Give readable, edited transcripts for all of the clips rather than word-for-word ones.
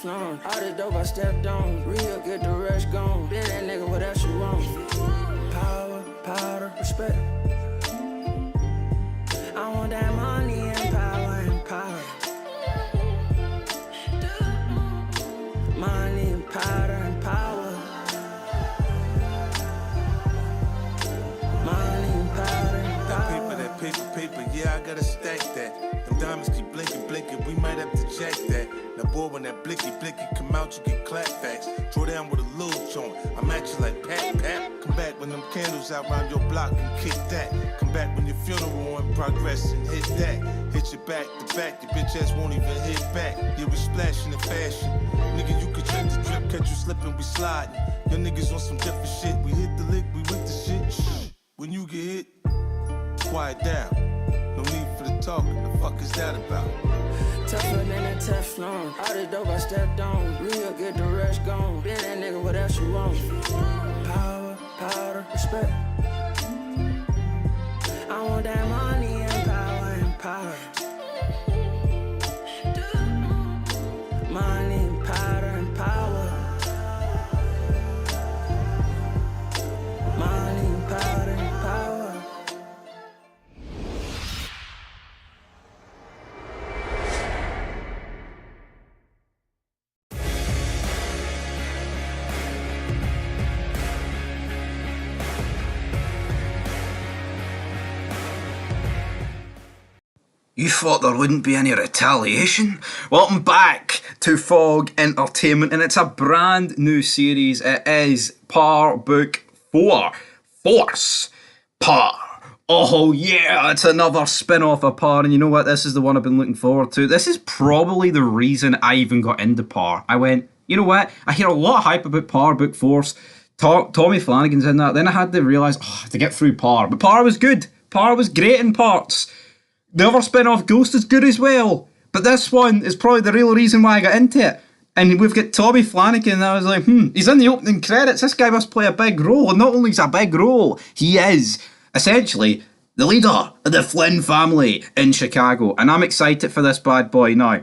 Teflon. All the dope I stepped on. Real, get the rush gone. Been that nigga, what else you want? Power, powder, respect. I want that money and power and power. Money and powder and power. Money and powder and power. That paper, yeah, I gotta stack that. Them diamonds keep blinking, we might have to jack that. Now boy, when that blicky come out, you get clapbacks. Throw down with a little joint, I'm at you like pat. Come back when them candles out round your block and kick that. Come back when your funeral in progress and hit that. Hit your back to back, your bitch ass won't even hit back. Yeah, we splashing in fashion. Nigga, you could drink the drip, catch you slipping, we sliding. Your niggas on some different shit. We hit the lick, we with the shit. Shh. When you get hit, quiet down. No need for the talking, the fuck is that about? Tougher than a Teflon. All the dope I stepped on. Real, get the rush gone. Been that nigga, what else you want? Power, powder, respect. I want that money and power and power. Money and powder and power. Money and powder and power. You thought there wouldn't be any retaliation? Welcome back to Fog Entertainment, and it's a brand new series. It is Par Book 4, Force Par. Oh yeah, it's another spin-off of Par, and you know what? This is the one I've been looking forward to. This is probably the reason I even got into Par. I went, you know what? I hear a lot of hype about Par Book Force. Tommy Flanagan's in that. Then I had to realise, I have to get through Par. But Par was good. Par was great in parts. The other spin-off, Ghost, is good as well. But this one is probably the real reason why I got into it. And we've got Tommy Flanagan, and I was like, he's in the opening credits. This guy must play a big role. And not only is a big role, he is essentially the leader of the Flynn family in Chicago. And I'm excited for this bad boy now.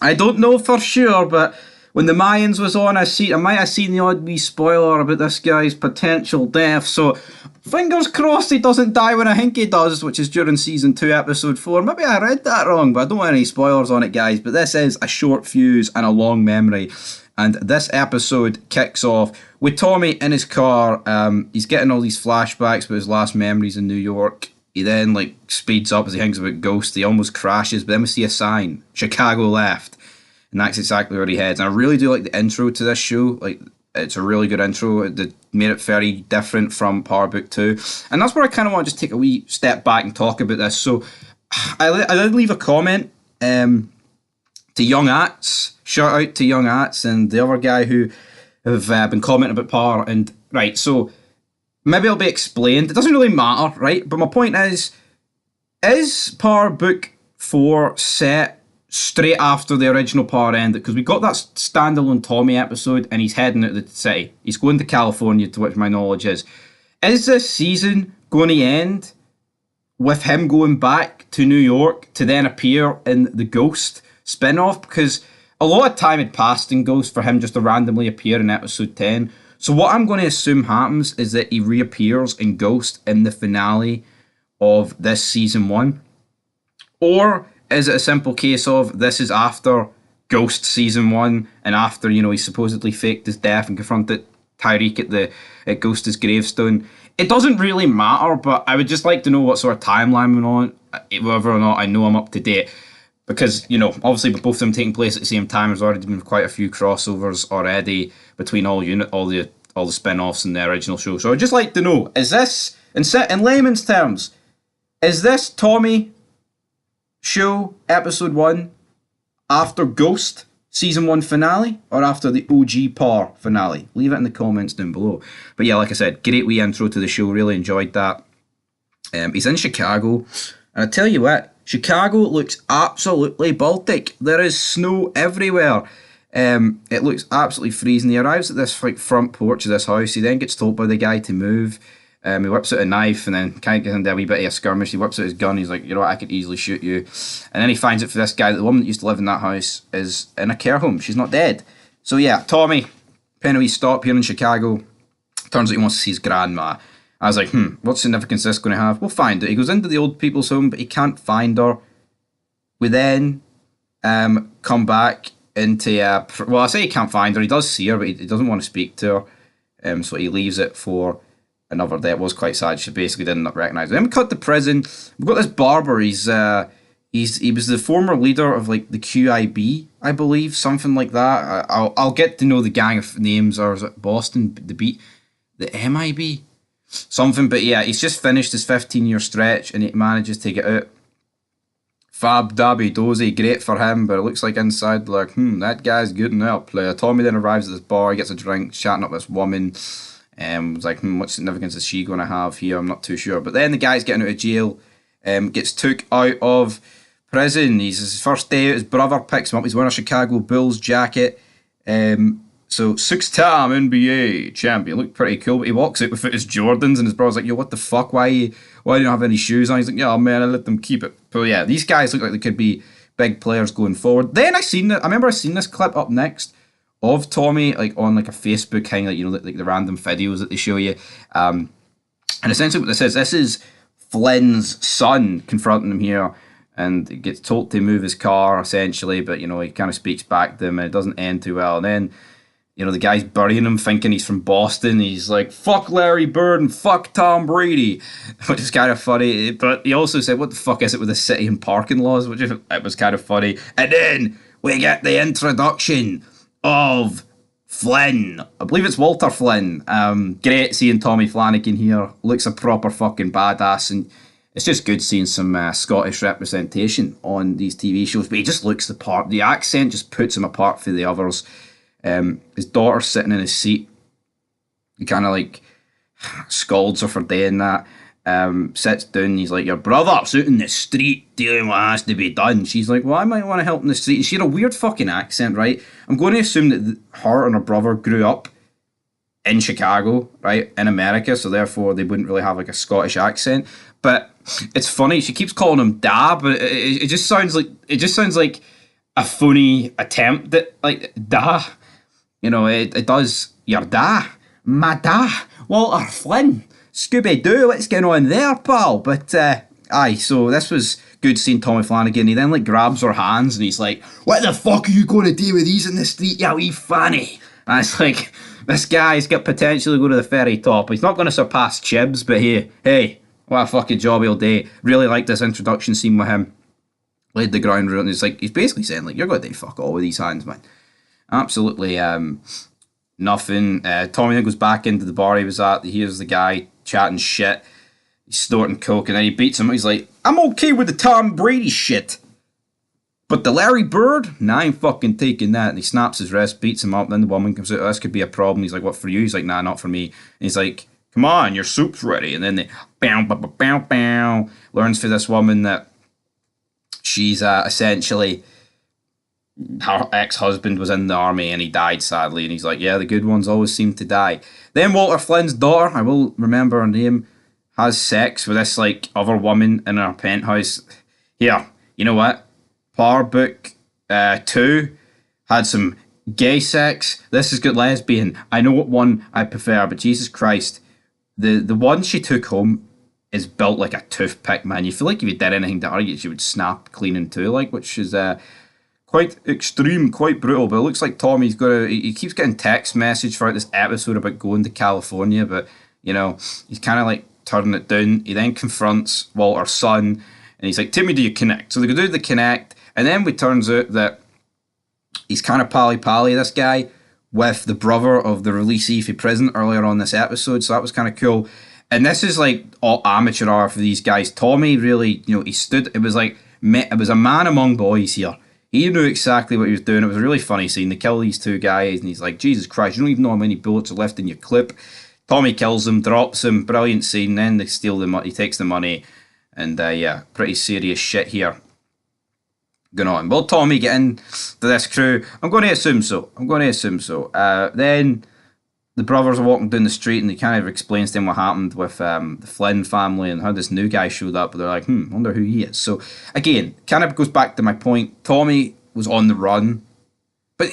I don't know for sure, but when the Mayans was on, I might have seen the odd wee spoiler about this guy's potential death. So fingers crossed he doesn't die when I think he does, which is during Season 2, Episode 4. Maybe I read that wrong, but I don't want any spoilers on it, guys. But this is a short fuse and a long memory. And this episode kicks off with Tommy in his car. He's getting all these flashbacks about his last memories in New York. He then speeds up as he thinks about Ghost. He almost crashes, but then we see a sign, Chicago left. And that's exactly where he heads. And I really do like the intro to this show. It's a really good intro. They made it very different from Power Book 2. And that's where I kind of want to just take a wee step back and talk about this. So I did leave a comment to Young Ats. Shout out to Young Ats and the other guy who have been commenting about Power. And right, so maybe it'll be explained. It doesn't really matter, right? But my point is Power Book 4 set straight after the original Power ended? Because we got that standalone Tommy episode and he's heading out of the city. He's going to California, to which my knowledge is. Is this season going to end with him going back to New York to then appear in the Ghost spin-off? Because a lot of time had passed in Ghost for him just to randomly appear in episode 10. So what I'm going to assume happens is that he reappears in Ghost in the finale of this season 1. Or is it a simple case of this is after Ghost season 1 and after, he supposedly faked his death and confronted Tyreek at Ghost's gravestone? It doesn't really matter, but I would just like to know what sort of timeline we're on, whether or not I know I'm up to date. Because, obviously with both of them taking place at the same time, there's already been quite a few crossovers already between all the spin-offs and the original show. So I'd just like to know, is this, in layman's terms, is this Tommy show episode 1 after Ghost season 1 finale or after the OG Par finale? Leave it in the comments down below. But yeah, like I said, great wee intro to the show. Really enjoyed that. He's in Chicago, and I tell you what, Chicago looks absolutely Baltic. There is snow everywhere. It looks absolutely freezing. He arrives at this front porch of this house. He then gets told by the guy to move. He whips out a knife and then kind of gets into a wee bit of a skirmish. He whips out his gun. He's like, you know what, I could easily shoot you. And then he finds out for this guy that the woman that used to live in that house is in a care home. She's not dead. So yeah, Tommy, paying a wee stop here in Chicago. Turns out he wants to see his grandma. I was like, what significance is this going to have? We'll find it. He goes into the old people's home, but he can't find her. We then come back into... well, I say he can't find her. He does see her, but he doesn't want to speak to her. So he leaves it for another day. It was quite sad. She basically didn't recognise her. Then we cut to prison. We've got this barber. He was the former leader of like the QIB, I believe, something like that. I'll get to know the gang of names, or is it Boston, the Beat, the MIB, something. But yeah, he's just finished his 15-year stretch and he manages to get out. Fab Dabby Dozy, great for him, but it looks like inside, like, that guy's good in that player. Tommy then arrives at this bar, he gets a drink, chatting up this woman. Was like, what significance is she going to have here? I'm not too sure. But then the guy's getting out of jail, gets took out of prison. He's his first day out. His brother picks him up. He's wearing a Chicago Bulls jacket. So 6-time NBA champion. Looked pretty cool. But he walks out without his Jordans, and his brother's like, yo, what the fuck? Why do you not have any shoes on? He's like, yeah, man, I let them keep it. But yeah, these guys look like they could be big players going forward. Then I remember I seen this clip up next of Tommy, like on like a Facebook thing, like, you know, like the random videos that they show you. And essentially what this is Flynn's son confronting him here, and he gets told to move his car essentially, but you know, he kind of speaks back to him and it doesn't end too well. And then, you know, the guy's burying him thinking he's from Boston. He's like, fuck Larry Bird and fuck Tom Brady, which is kind of funny. But he also said, what the fuck is it with the city and parking laws, which it was kind of funny. And then we get the introduction of Flynn. I believe it's Walter Flynn. Great seeing Tommy Flanagan here. Looks a proper fucking badass, and it's just good seeing some Scottish representation on these TV shows. But he just looks the part. The accent just puts him apart from the others. His daughter's sitting in his seat. He kind of like scolds her for doing that. Sits down, he's like, your brother's out in the street doing what has to be done. She's like, well, I might want to help in the street. And she had a weird fucking accent, right? I'm going to assume that her and her brother grew up in Chicago, right, in America, so therefore they wouldn't really have like a Scottish accent. But it's funny, she keeps calling him Da, but it just sounds like a funny attempt at like Da. You know, it does. Your Da, my Da, Walter Flynn. Scooby-Doo, what's going on there, pal? But, so this was good seeing Tommy Flanagan. He then, like, grabs her hands and he's like, what the fuck are you going to do with these in the street, you wee fanny? And it's like, this guy's got potential to go to the very top. He's not going to surpass Chibs, but hey, what a fucking job he'll do. Really like this introduction scene with him. Laid the ground rule, and it's like, he's basically saying, like, you're going to do fuck all with these hands, man. Absolutely, nothing. Tommy then goes back into the bar he was at. He hears the guy chatting shit. He's snorting coke, and then he beats him. He's like, I'm okay with the Tom Brady shit, but the Larry Bird? Nah, I ain't fucking taking that. And he snaps his wrist, beats him up. Then the woman comes out, this could be a problem. He's like, what for you? He's like, nah, not for me. And he's like, come on, your soup's ready. And then they bow, learns for this woman that she's essentially, her ex-husband was in the army and he died sadly, and he's like, yeah, the good ones always seem to die. Then Walter Flynn's daughter, I will remember her name, has sex with this like other woman in her penthouse. Here, you know what? Power Book 2 had some gay sex. This is good lesbian. I know what one I prefer, but Jesus Christ, the one she took home is built like a toothpick, man. You feel like if you did anything to her, she would snap clean in two, like, which is quite extreme, quite brutal. But it looks like Tommy's he keeps getting text message throughout this episode about going to California, but you know, he's kind of like turning it down. He then confronts Walter's son and he's like, Timmy, do you connect? So they go do the connect, and then it turns out that he's kind of pally this guy with the brother of the releasee from prison earlier on this episode, so that was kind of cool. And this is like all amateur hour for these guys. Tommy really, you know, it was a man among boys here. He knew exactly what he was doing. It was a really funny scene. They kill these two guys, and he's like, Jesus Christ, you don't even know how many bullets are left in your clip. Tommy kills them, drops them, brilliant scene. Then they steal the money, he takes the money, and yeah, pretty serious shit here going on. Will Tommy get into this crew? I'm going to assume so. Then the brothers are walking down the street and he kind of explains to them what happened with the Flynn family and how this new guy showed up. But they're like, wonder who he is. So again, kind of goes back to my point. Tommy was on the run, but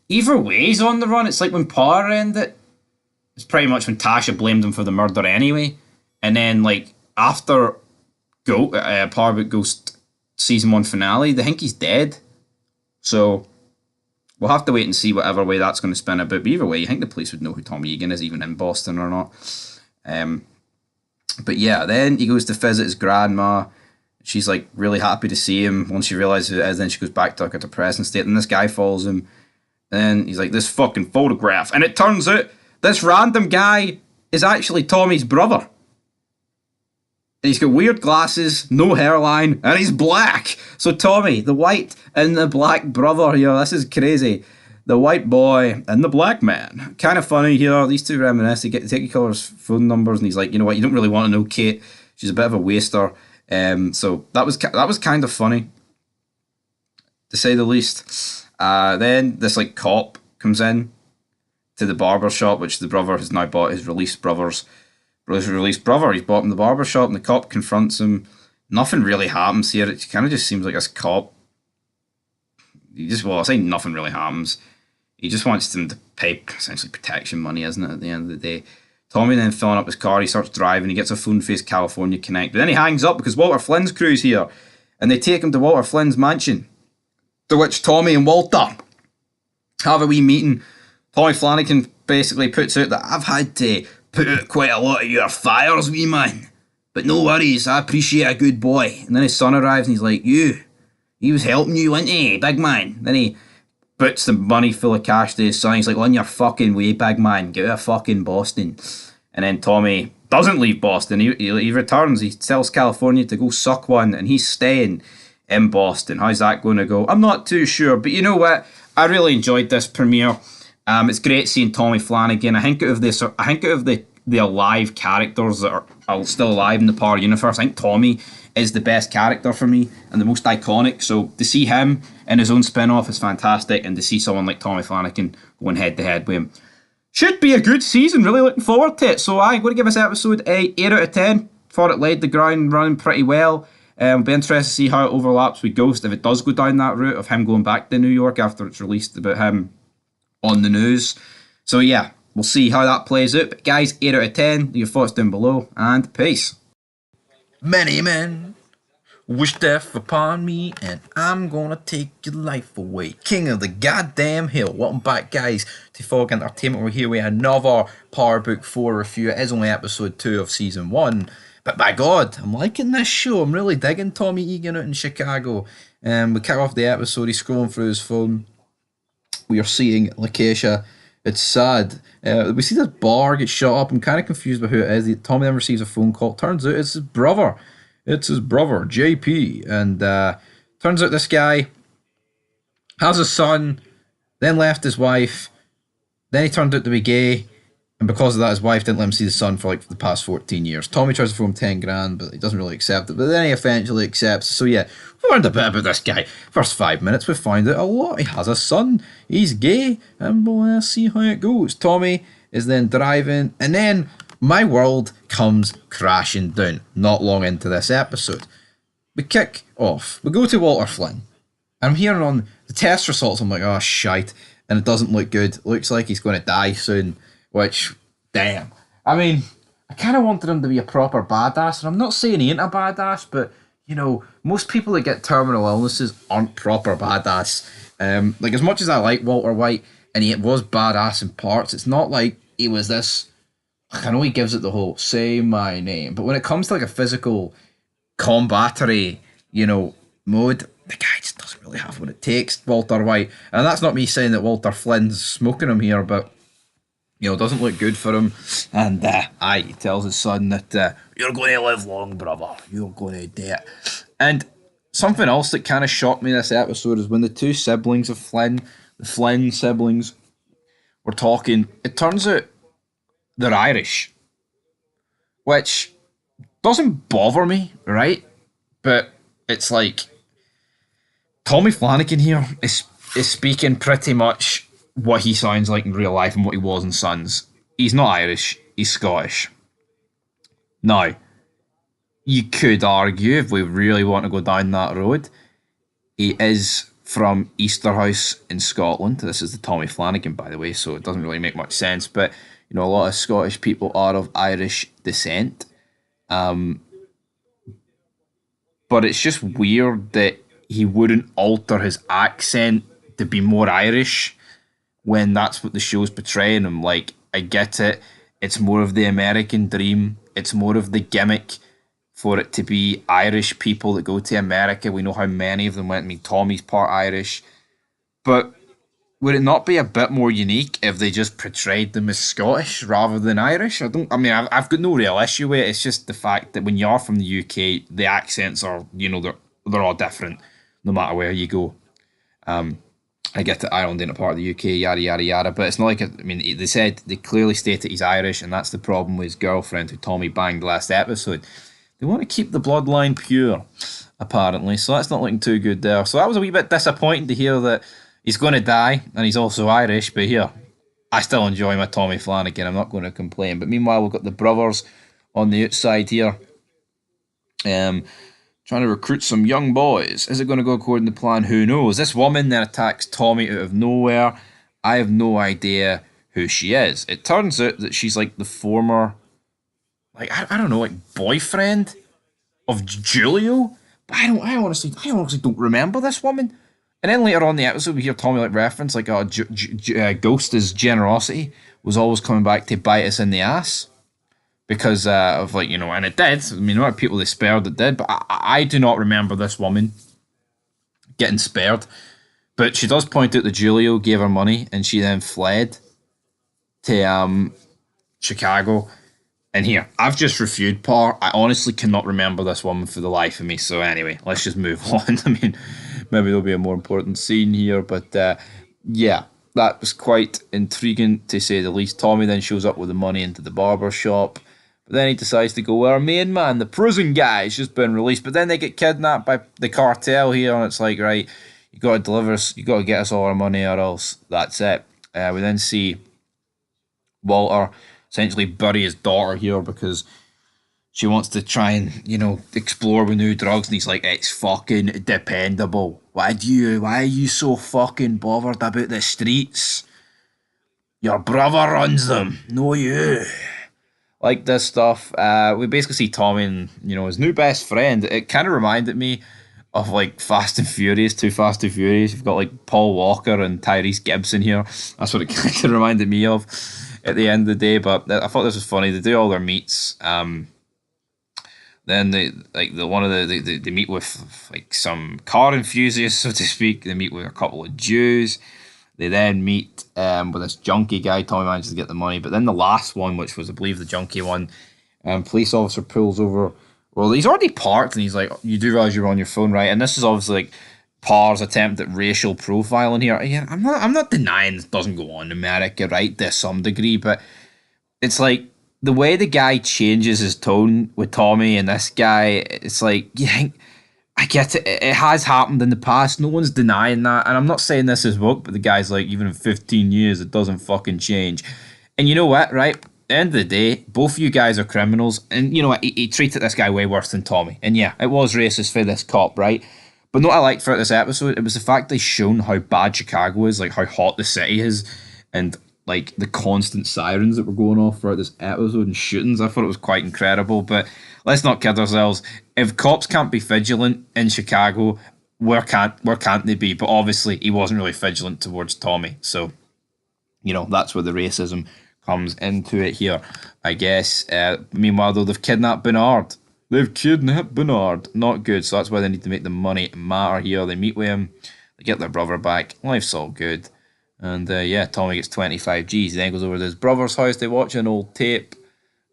either way, he's on the run. It's like when Power ended. It's pretty much when Tasha blamed him for the murder anyway, and then like after Power Book Ghost season 1 finale, they think he's dead. So we'll have to wait and see whatever way that's going to spin about. But either way, you think the police would know who Tommy Egan is, even in Boston or not. But yeah, then he goes to visit his grandma. She's like really happy to see him. Once she realizes who it is, then she goes back to like a depressing state. And this guy follows him. And he's like, this fucking photograph. And it turns out this random guy is actually Tommy's brother. And he's got weird glasses, no hairline, and he's black. So Tommy, the white and the black brother, this is crazy. The white boy and the black man. Kind of funny here. These two reminisce. They get to take each other's phone numbers, and he's like, you know what? You don't really want to know Kate. She's a bit of a waster. So that was kind of funny, to say the least. Then this like cop comes in to the barber shop, which the brother has now bought his released brother. He's bought him the barber shop, and the cop confronts him. Nothing really happens here. It kind of just seems like this cop. I say nothing really happens. He just wants them to pay essentially protection money, isn't it? At the end of the day, Tommy then filling up his car. He starts driving. He gets a phone-faced California Connect, but then he hangs up because Walter Flynn's crew's here, and they take him to Walter Flynn's mansion. To which Tommy and Walter have a wee meeting. Tommy Flanagan basically puts out that I've had to put out quite a lot of your fires, wee man. But no worries, I appreciate a good boy. And then his son arrives and he's like, he was helping you, wasn't he, big man? Then he puts the money full of cash to his son. He's like, on your fucking way, big man. Get out of fucking Boston. And then Tommy doesn't leave Boston. He returns. He tells California to go suck one, and he's staying in Boston. How's that going to go? I'm not too sure. But you know what? I really enjoyed this premiere. It's great seeing Tommy Flanagan. I think out of the alive characters that are still alive in the Power universe, I think Tommy is the best character for me and the most iconic. So to see him in his own spin-off is fantastic, and to see someone like Tommy Flanagan going head-to-head with him should be a good season. Really looking forward to it. So I'm going to give this episode a 8 out of 10. Thought it laid the ground running pretty well. I'll be interested to see how it overlaps with Ghost, if it does go down that route of him going back to New York after it's released about him on the news. So yeah, we'll see how that plays out. But guys, 8 out of 10. Leave your thoughts down below, and peace. Many men wish death upon me, and I'm gonna take your life away. King of the goddamn hill. Welcome back, guys, to Fog Entertainment. We're here with another Power Book 4 review. It is only episode 2 of season 1. But by God, I'm liking this show. I'm really digging Tommy Egan out in Chicago. We kick off the episode. He's scrolling through his phone. We are seeing Lakeisha. It's sad. We see this bar get shut up. I'm kind of confused by who it is. Tommy then receives a phone call. Turns out it's his brother. It's his brother, JP. And turns out this guy has a son, then left his wife. Then he turned out to be gay. And because of that, his wife didn't let him see the son for like the past 14 years. Tommy tries to throw him 10 grand, but he doesn't really accept it. But then he eventually accepts. So yeah, we learned a bit about this guy. First 5 minutes, we find out a lot. He has a son. He's gay. And we'll see how it goes. Tommy is then driving. And then my world comes crashing down not long into this episode. We kick off. We go to Walter Flynn. I'm hearing on the test results. I'm like, oh, shite. And it doesn't look good. It looks like he's going to die soon. Which, damn. I mean, I kind of wanted him to be a proper badass, and I'm not saying he ain't a badass, but, you know, most people that get terminal illnesses aren't proper badass. Like, as much as I like Walter White, and he was badass in parts, it's not like he was this, I know he gives it the whole, say my name, but when it comes to, like, a physical, combattery, you know, mode, the guy just doesn't really have what it takes, Walter White. And that's not me saying that Walter Flynn's smoking him here, but you know, doesn't look good for him. And he tells his son that you're going to live long, brother. You're going to do it. And something else that kind of shocked me this episode is when the two siblings of Flynn, the Flynn siblings, were talking. It turns out they're Irish, which doesn't bother me, right? But it's like Tommy Flanagan here is speaking pretty much what he sounds like in real life and what he was in Sons. he's not Irish, he's Scottish. Now, you could argue, if we really want to go down that road, he is from Easterhouse in Scotland. This is the Tommy Flanagan, by the way, so it doesn't really make much sense. But, you know, a lot of Scottish people are of Irish descent. But it's just weird that he wouldn't alter his accent to be more Irish when that's what the show's portraying him. Like, I get it. It's more of the American dream. It's more of the gimmick for it to be Irish people that go to America. We know how many of them went. I mean, Tommy's part Irish. But would it not be a bit more unique if they just portrayed them as Scottish rather than Irish? I've got no real issue with it. It's just the fact that when you are from the UK, the accents are, they're all different no matter where you go. I get that Ireland ain't a part of the UK, yada, yada, yada, but it's not like, they clearly stated he's Irish, and that's the problem with his girlfriend who Tommy banged last episode. They want to keep the bloodline pure, apparently, so that's not looking too good there. So that was a wee bit disappointing to hear that he's going to die, and he's also Irish, but here, I still enjoy my Tommy Flanagan, I'm not going to complain. But meanwhile, we've got the brothers on the outside here, trying to recruit some young boys. Is it going to go according to plan? Who knows? This woman then attacks Tommy out of nowhere. I have no idea who she is. It turns out that she's like the former, I don't know, like boyfriend of Julio. But I honestly don't remember this woman. And then later on in the episode, we hear Tommy like reference like, Ghost's generosity was always coming back to bite us in the ass. Because of and it did. I mean, a lot of people they spared it did, but I do not remember this woman getting spared. But she does point out that Julio gave her money and she then fled to Chicago. And here, I've just reviewed Par. I honestly cannot remember this woman for the life of me. So anyway, let's just move on. I mean, maybe there'll be a more important scene here, but yeah. That was quite intriguing to say the least. Tommy then shows up with the money into the barber shop. But then he decides to go where our main man, the prison guy, has just been released. But then they get kidnapped by the cartel here, and it's like, right, you got to deliver us, you got to get us all our money, or else that's it. We then see Walter essentially bury his daughter here because she wants to try and, explore with new drugs, and he's like, it's fucking dependable. Why are you so fucking bothered about the streets? Your brother runs them, no you. Like this stuff. We basically see Tommy and, his new best friend. It kind of reminded me of like Fast and Furious, Too Fast, Too Furious. You've got like Paul Walker and Tyrese Gibson here. That's what it kind of reminded me of at the end of the day. But I thought this was funny. They do all their meets. Then they meet with like some car enthusiasts, so to speak. They meet with a couple of Jews. They then meet with this junkie guy. Tommy manages to get the money. But then the last one, which was, I believe, the junkie one, police officer pulls over. Well, he's already parked, and he's like, you do realize you're on your phone, right? And this is obviously like Parr's attempt at racial profiling here. Again, I'm not denying this doesn't go on in America, right, to some degree, but it's like the way the guy changes his tone with Tommy and this guy, it's like, yeah, I get it. It has happened in the past. No one's denying that. And I'm not saying this is woke, but the guy's like, even in 15 years, it doesn't fucking change. And you know what, right? At the end of the day, both of you guys are criminals. And you know what? He treated this guy way worse than Tommy. And yeah, it was racist for this cop, right? But what I liked throughout this episode, it was the fact they've shown how bad Chicago is, like how hot the city is, and like the constant sirens that were going off throughout this episode and shootings. I thought it was quite incredible. But let's not kid ourselves. If cops can't be vigilant in Chicago, where can't they be? But obviously, he wasn't really vigilant towards Tommy. So, that's where the racism comes into it here, I guess. Meanwhile, though, they've kidnapped Bernard. Not good. So that's why they need to make the money matter here. They meet with him. They get their brother back. Life's all good. And Tommy gets 25 Gs. He then goes over to his brother's house. They watch an old tape.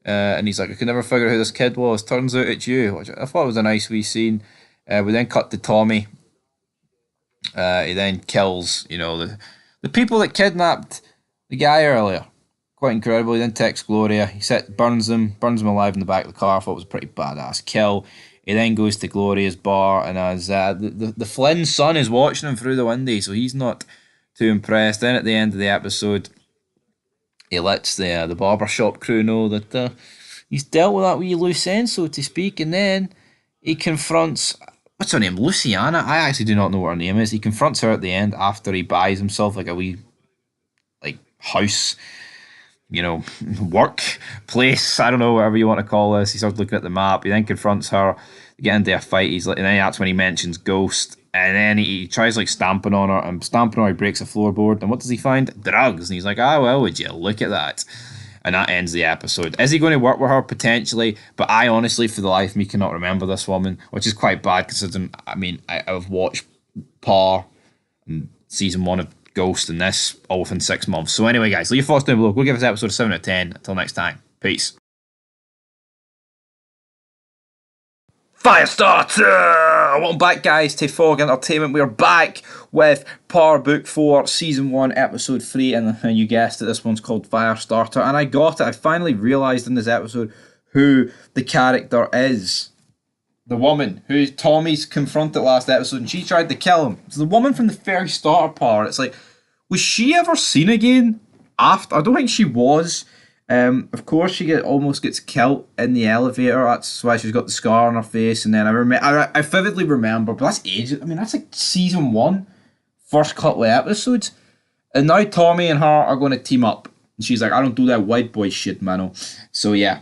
And he's like, I could never figure out who this kid was. Turns out it's you. Which I thought was a nice wee scene. We then cut to Tommy. He then kills, the people that kidnapped the guy earlier. Quite incredible. He then texts Gloria. He burns him alive in the back of the car. I thought it was a pretty badass kill. He then goes to Gloria's bar, and as the Flynn's son is watching him through the window, so he's not too impressed. Then at the end of the episode, he lets the barbershop crew know that he's dealt with that wee loose end, so to speak, and then he confronts, what's her name, Luciana? I actually do not know what her name is. He confronts her at the end after he buys himself like a wee like house, workplace. I don't know, whatever you want to call this. He starts looking at the map. He then confronts her. They get into a fight. He's like, and then that's when he mentions Ghost. And then he tries like stamping on her, and stamping on her, he breaks a floorboard. And what does he find? Drugs. And he's like, well, would you look at that? And that ends the episode. Is he going to work with her? Potentially. But I honestly, for the life of me, cannot remember this woman, which is quite bad considering, I've watched Par and season 1 of Ghost and this all within 6 months. So anyway, guys, leave your thoughts down below. We'll give this episode a 7 out of 10. Until next time. Peace. Firestarter! Welcome back, guys, to Fog Entertainment. We're back with Power Book 4, Season 1, Episode 3, and you guessed it, this one's called Firestarter. And I got it. I finally realised in this episode who the character is. The woman who Tommy's confronted last episode, and she tried to kill him. It's the woman from the very starter part. It's like, was she ever seen again after? I don't think she was. Of course, she almost gets killed in the elevator. That's why she's got the scar on her face. And then I vividly remember, but that's ages. I mean, that's like season 1, first couple of episodes. And now Tommy and her are going to team up. And she's like, I don't do that white boy shit, mano. So yeah,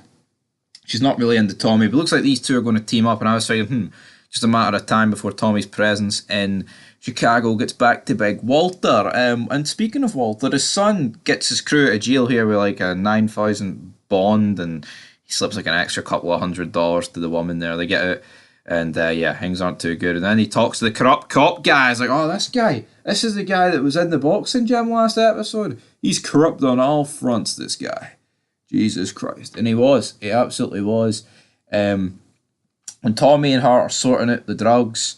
she's not really into Tommy. But it looks like these two are going to team up. And I was thinking, just a matter of time before Tommy's presence in Chicago gets back to Big Walter. And speaking of Walter, his son gets his crew out of jail here with like a 9,000 bond, and he slips like an extra couple of $100 to the woman there. They get out, and things aren't too good. And then he talks to the corrupt cop guy. He's like, oh, this is the guy that was in the boxing gym last episode. He's corrupt on all fronts, this guy. Jesus Christ. And he absolutely was. When Tommy and her are sorting out the drugs,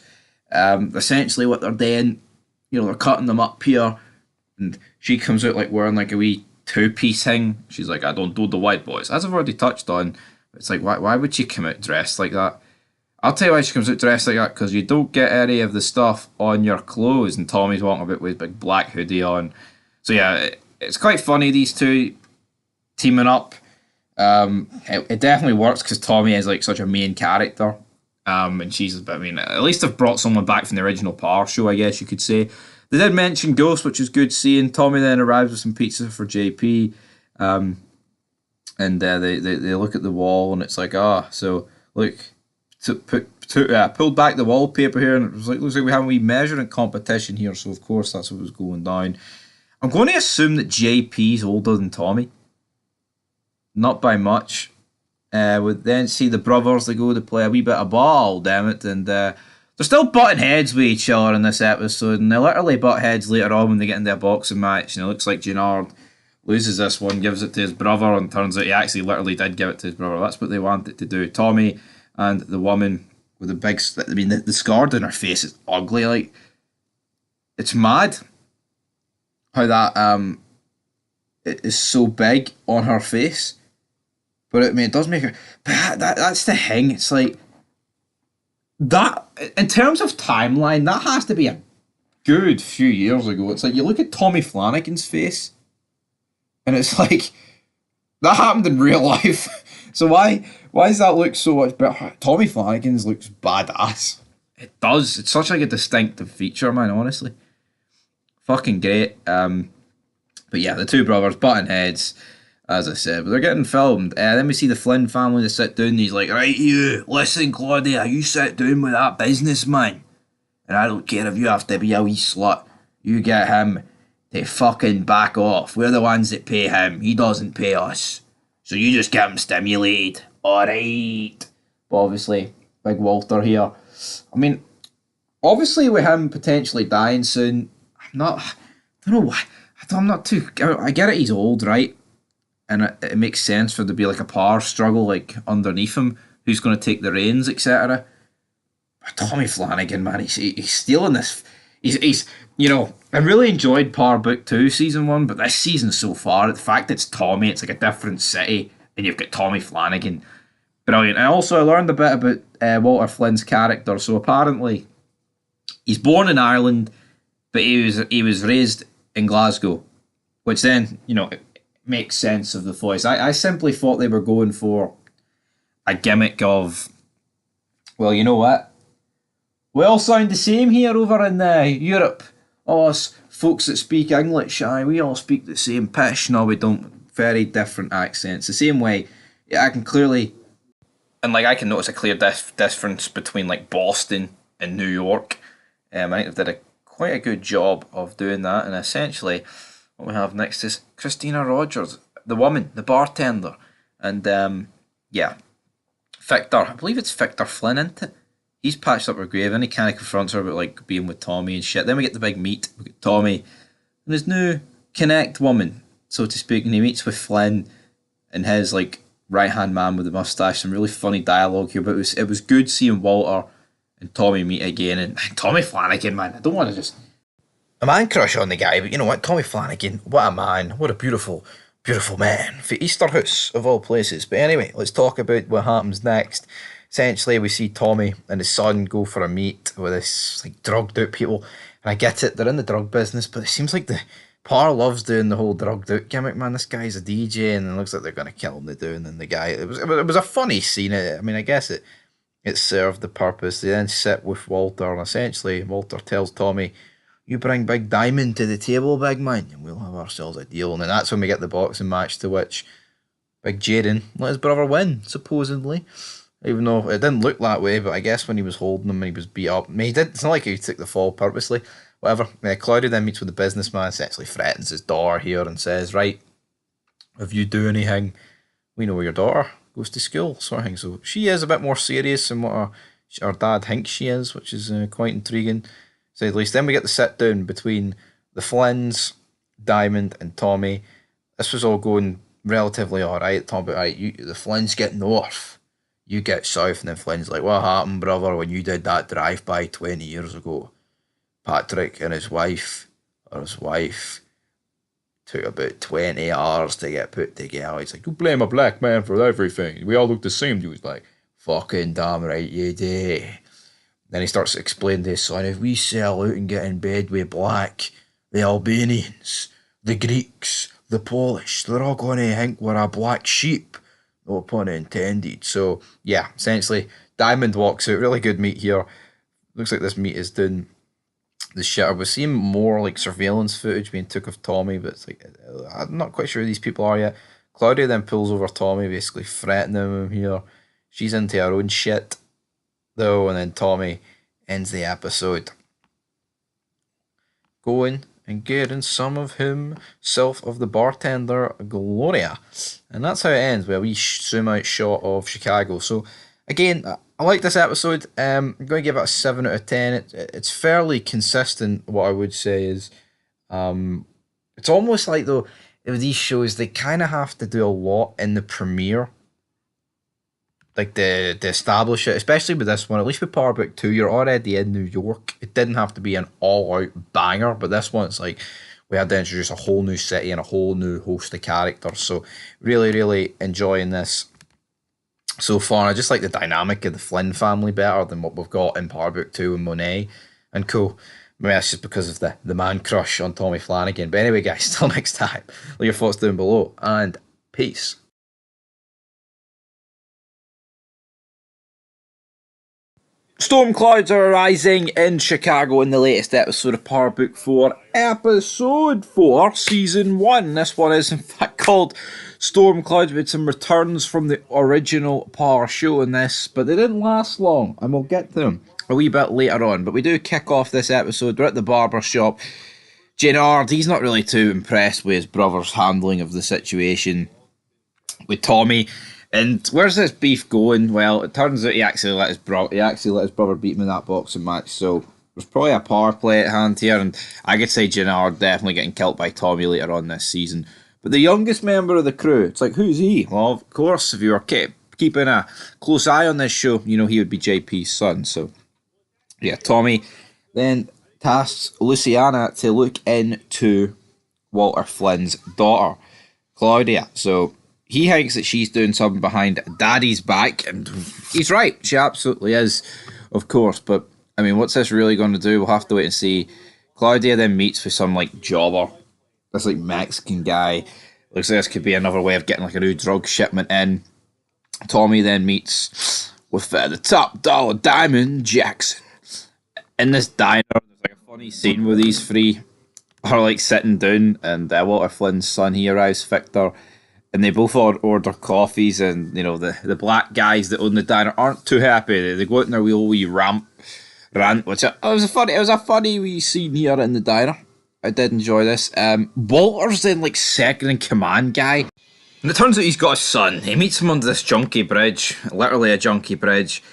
essentially what they're doing, they're cutting them up here, and she comes out like wearing like a wee 2-piece thing. She's like, I don't do the white boys, as I've already touched on. It's like, why would she come out dressed like that? I'll tell you why she comes out dressed like that, because you don't get any of the stuff on your clothes, and Tommy's walking about with his big black hoodie on. So yeah, it's quite funny, these two teaming up. It definitely works because Tommy is like such a main character. And she's, at least they've brought someone back from the original Power show, I guess you could say. They did mention Ghost, which is good seeing. Tommy then arrives with some pizza for JP. And they look at the wall, and it's like, so look, pulled back the wallpaper here, and it was like, looks like we have a wee measuring competition here. So of course that's what was going down. I'm going to assume that JP's older than Tommy. Not by much. We then see the brothers, they go to play a wee bit of ball, damn it, and they're still butting heads with each other in this episode, and they literally butt heads later on when they get into a boxing match, and it looks like Gennard loses this one, gives it to his brother, and turns out he actually literally did give it to his brother. That's what they wanted to do. Tommy and the woman with the big, the scar on her face is ugly, like, it's mad how that it is so big on her face. But it does make her. But that's the thing. It's like that in terms of timeline. That has to be a good few years ago. It's like you look at Tommy Flanagan's face, and it's like that happened in real life. So why does that look so much better? Tommy Flanagan's looks badass. It does. It's such like a distinctive feature, man. Honestly, fucking great. But yeah, the two brothers butting heads. As I said, but they're getting filmed. Then we see the Flynn family to sit down, and he's like, right, you, listen, Claudia, you sit down with that businessman, and I don't care if you have to be a wee slut, you get him to fucking back off. We're the ones that pay him, he doesn't pay us. So you just get him stimulated. Alright. But obviously, Big Walter here. Obviously with him potentially dying soon, I don't know why, I'm not too, I get it, he's old, right? And it makes sense for there to be like a power struggle like underneath him, who's going to take the reins, etc. But Tommy Flanagan, man, he's stealing this. He's I really enjoyed Power Book 2 Season 1, but this season so far, the fact it's Tommy, it's like a different city, and you've got Tommy Flanagan. Brilliant. And also I learned a bit about Walter Flynn's character. So apparently he's born in Ireland, but he was raised in Glasgow, which then, make sense of the voice. I simply thought they were going for a gimmick of, well, you know what? We all sound the same here over in Europe. Oh, us folks that speak English, aye, we all speak the same pitch. No, we don't. Very different accents. The same way, yeah, I can clearly, and like I can notice a clear difference between like Boston and New York. I think they did quite a good job of doing that. And essentially, what we have next is Christina Rogers, the woman, the bartender, and yeah, Victor. I believe it's Victor Flynn, isn't it? He's patched up her grave and he kind of confronts her about like being with Tommy and shit. Then we get the big meet. We get Tommy and his new connect woman, so to speak, and he meets with Flynn and his like right hand man with the mustache. Some really funny dialogue here, but it was good seeing Walter and Tommy meet again. And Tommy Flanagan, man, I don't want to just A man crush on the guy, but you know what? Tommy Flanagan, what a man, what a beautiful, beautiful man for Easterhouse of all places. But anyway, let's talk about what happens next. Essentially, we see Tommy and his son go for a meet with this like drugged out people, and I get it, they're in the drug business, but it seems like the Par loves doing the whole drugged out gimmick, man. This guy's a DJ, and it looks like they're gonna kill him. They're doing, and the guy, it was a funny scene. I mean, I guess it served the purpose. They then sit with Walter, and essentially Walter tells Tommy, "You bring Big Diamond to the table, big man, and we'll have ourselves a deal." And then that's when we get the boxing match, to which Big Jaden let his brother win, supposedly. Even though it didn't look that way, but I guess when he was holding him and he was beat up, I mean, he did. It's not like he took the fall purposely. Whatever. Claudia then meets with the businessman, essentially threatens his daughter here and says, "Right, if you do anything, we know where your daughter goes to school," sort of thing. So she is a bit more serious than what her dad thinks she is, which is quite intriguing, to say the least. Then we get the sit down between the Flynns, Diamond, and Tommy. This was all going relatively alright. Talking about, right, the Flynns get north, you get south, and then Flynn's like, "What happened, brother, when you did that drive-by 20 years ago? Patrick and his wife took about 20 hours to get put together." He's like, "You blame a black man for everything. We all look the same." He was like, "Fucking damn right you do." Then he starts explaining to his son, "If we sell out and get in bed with black, the Albanians, the Greeks, the Polish, they're all going to think we're a black sheep. No pun intended." So, yeah, essentially, Diamond walks out. Really good meet here. Looks like this meet is doing the shitter. We're seeing more like surveillance footage being took of Tommy, but it's like, I'm not quite sure who these people are yet. Claudia then pulls over Tommy, basically threatening him here. She's into her own shit, though, and then Tommy ends the episode going and getting some of himself of the bartender Gloria. And that's how it ends, with a wee zoom out shot of Chicago. So, again, I like this episode. I'm going to give it a 7 out of 10. It's fairly consistent, what I would say is. It's almost like, though, with these shows, they kind of have to do a lot in the premiere. Like, to establish it, especially with this one. At least with Power Book 2, you're already in New York. It didn't have to be an all-out banger, but this one, it's like, we had to introduce a whole new city and a whole new host of characters. So, really, really enjoying this so far. I just like the dynamic of the Flynn family better than what we've got in Power Book 2 and Monet and co. Maybe that's just because of the man crush on Tommy Flanagan. But anyway, guys, till next time, leave your thoughts down below, and peace. Storm clouds are arising in Chicago in the latest episode of Power Book 4, episode 4, season 1. This one is in fact called Storm Clouds, with some returns from the original Power show in this, but they didn't last long, and we'll get to them a wee bit later on. But we do kick off this episode. We're at the barber shop. Gennard, he's not really too impressed with his brother's handling of the situation with Tommy. And where's this beef going? Well, it turns out he actually let his brother beat him in that boxing match. So there's probably a power play at hand here, and I could say Gennard definitely getting killed by Tommy later on this season. But the youngest member of the crew, it's like, who's he? Well, of course, if you were keeping a close eye on this show, you know he would be JP's son. So yeah, Tommy then tasks Luciana to look into Walter Flynn's daughter, Claudia. So he thinks that she's doing something behind Daddy's back, and he's right. She absolutely is, of course. But, I mean, what's this really going to do? We'll have to wait and see. Claudia then meets with some, like, jobber, this, like, Mexican guy. Looks like this could be another way of getting like a new drug shipment in. Tommy then meets with the top dollar Diamond Jackson. In this diner, there's like a funny scene where these three are like sitting down, and Walter Flynn's son, he arrives, Victor, and they both order coffees, and you know the black guys that own the diner aren't too happy. They go out in their wee rant, which it was a funny wee scene here in the diner. I did enjoy this. Walter's then like second in command guy, and it turns out he's got a son. He meets him under this junkie bridge, literally a junkie bridge,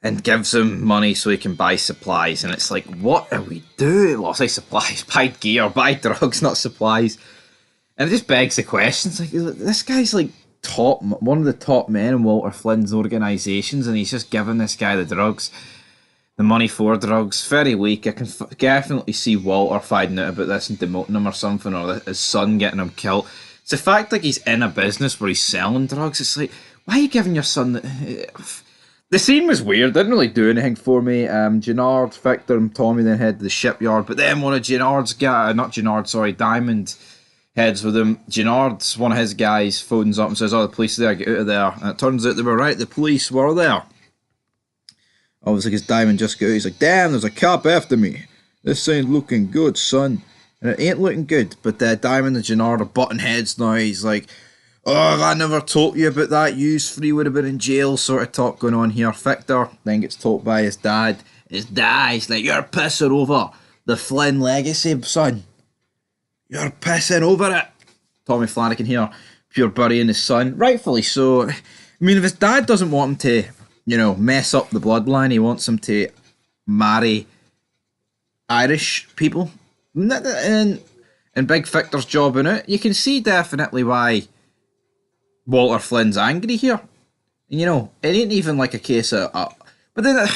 and gives him money so he can buy supplies. And it's like, what are we doing? Well, I say supplies, buy gear, buy drugs, not supplies. And it just begs the question. It's like, this guy's like one of the top men in Walter Flynn's organisations, and he's just giving this guy the drugs, the money for drugs. Very weak. I can definitely see Walter finding out about this and demoting him or something, or his son getting him killed. It's the fact like he's in a business where he's selling drugs. It's like, why are you giving your son the scene was weird, didn't really do anything for me. Gennard, Victor and Tommy then head to the shipyard, but then one of Gennard's Diamond heads with him. Gennard's one of his guys phones up and says, oh, the police are there, get out of there. And it turns out they were right, the police were there. Obviously, because Diamond just got out, he's like, damn, there's a cop after me. This ain't looking good, son. And it ain't looking good, but Diamond and Gennard are butting heads now. He's like, oh, I never told you about that. You three would have been in jail sort of talk going on here. Victor then gets told by his dad. His dad's like, you're pissing over the Flynn legacy, son. You're pissing over it. Tommy Flanagan here, pure burying his son. Rightfully so. I mean, if his dad doesn't want him to, you know, mess up the bloodline, he wants him to marry Irish people. And Big Victor's jobbing out. You can see definitely why Walter Flynn's angry here. And, you know, it ain't even like a case of... but then,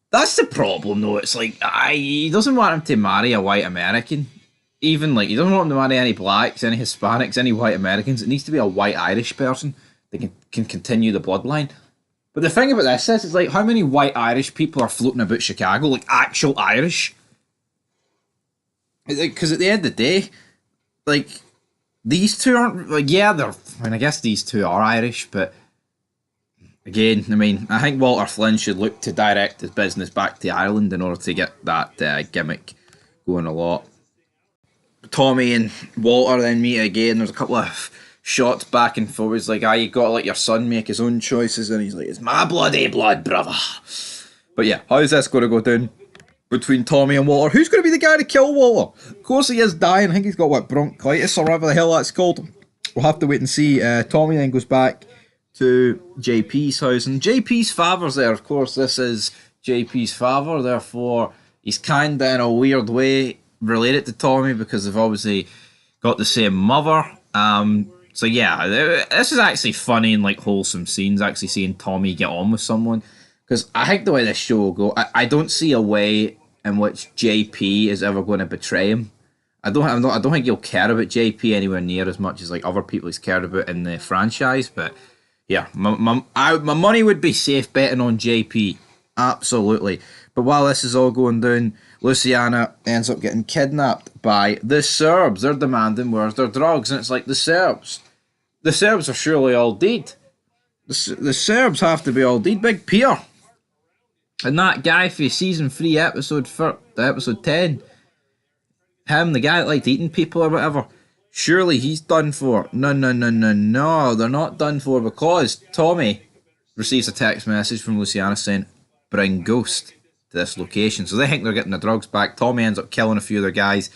that's the problem, though. It's like, he doesn't want him to marry a white American. Even, like, he doesn't want him to marry any blacks, any Hispanics, any white Americans. It needs to be a white Irish person that can continue the bloodline. But the thing about this is, it's like, how many white Irish people are floating about Chicago? Like, actual Irish? Because at the end of the day, like... These two aren't, like, yeah, I guess these two are Irish, but again, I mean, I think Walter Flynn should look to direct his business back to Ireland in order to get that gimmick going a lot. Tommy and Walter then meet again. There's a couple of shots back and forwards, like, you gotta let your son make his own choices, and he's like, it's my bloody blood, brother. But yeah, how's this going to go down between Tommy and Walter? Who's going to be the guy to kill Walter? Of course he is dying. I think he's got, bronchitis or whatever the hell that's called. We'll have to wait and see. Tommy then goes back to JP's house, and JP's father's there. Of course, this is JP's father, therefore he's kind of in a weird way related to Tommy because they've obviously got the same mother. So yeah, this is actually funny and like wholesome scenes, actually seeing Tommy get on with someone. Because I think the way this show will go, I don't see a way in which JP is ever going to betray him. I don't think he'll care about JP anywhere near as much as like other people he's cared about in the franchise. But yeah, my money would be safe betting on JP, absolutely. But while this is all going down, Luciana ends up getting kidnapped by the Serbs. They're demanding where's their drugs, and it's like the Serbs are surely all dead. The Serbs have to be all dead. Big Peter. And that guy for season 3 episode 10, him, the guy that liked eating people or whatever, surely he's done for. No, they're not done for, because Tommy receives a text message from Luciana saying, bring Ghost to this location. So they think they're getting the drugs back. Tommy ends up killing a few of their guys.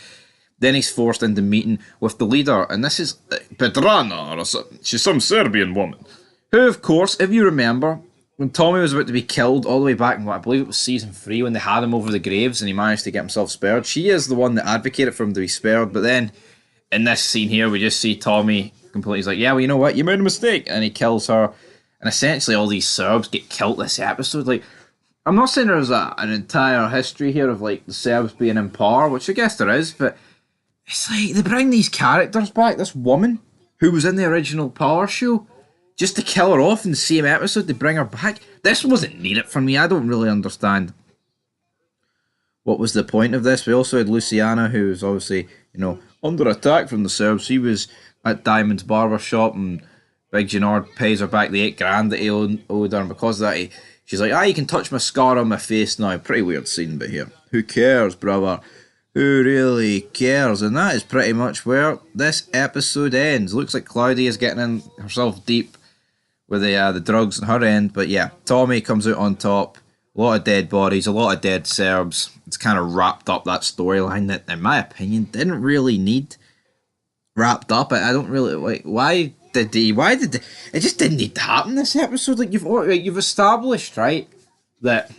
Then he's forced into meeting with the leader, and this is Petrana, or she's some Serbian woman, who, of course, if you remember, when Tommy was about to be killed all the way back in what I believe it was season 3 when they had him over the graves and he managed to get himself spared, she is the one that advocated for him to be spared. But then in this scene here we just see Tommy completely, he's like, yeah, well, you know what, you made a mistake, and he kills her, and essentially all these Serbs get killed this episode. Like, I'm not saying there's an entire history here of like the Serbs being in power, which I guess there is, but it's like they bring these characters back, this woman who was in the original Power show, just to kill her off in the same episode, to bring her back. This wasn't needed for me. I don't really understand what was the point of this. We also had Luciana, who was obviously under attack from the Serbs. He was at Diamond's barber shop, and Big Gennard pays her back the $8,000 that he owed her, and because of that, she's like, you can touch my scar on my face now. Pretty weird scene, but here, who cares, brother? Who really cares? And that is pretty much where this episode ends. Looks like Claudia's getting in herself deep with the drugs on her end, but yeah, Tommy comes out on top. A lot of dead bodies, a lot of dead Serbs. It's kind of wrapped up that storyline that, in my opinion, didn't really need wrapped up. I don't really like. Why did it just didn't need to happen this episode? Like you've established, right, that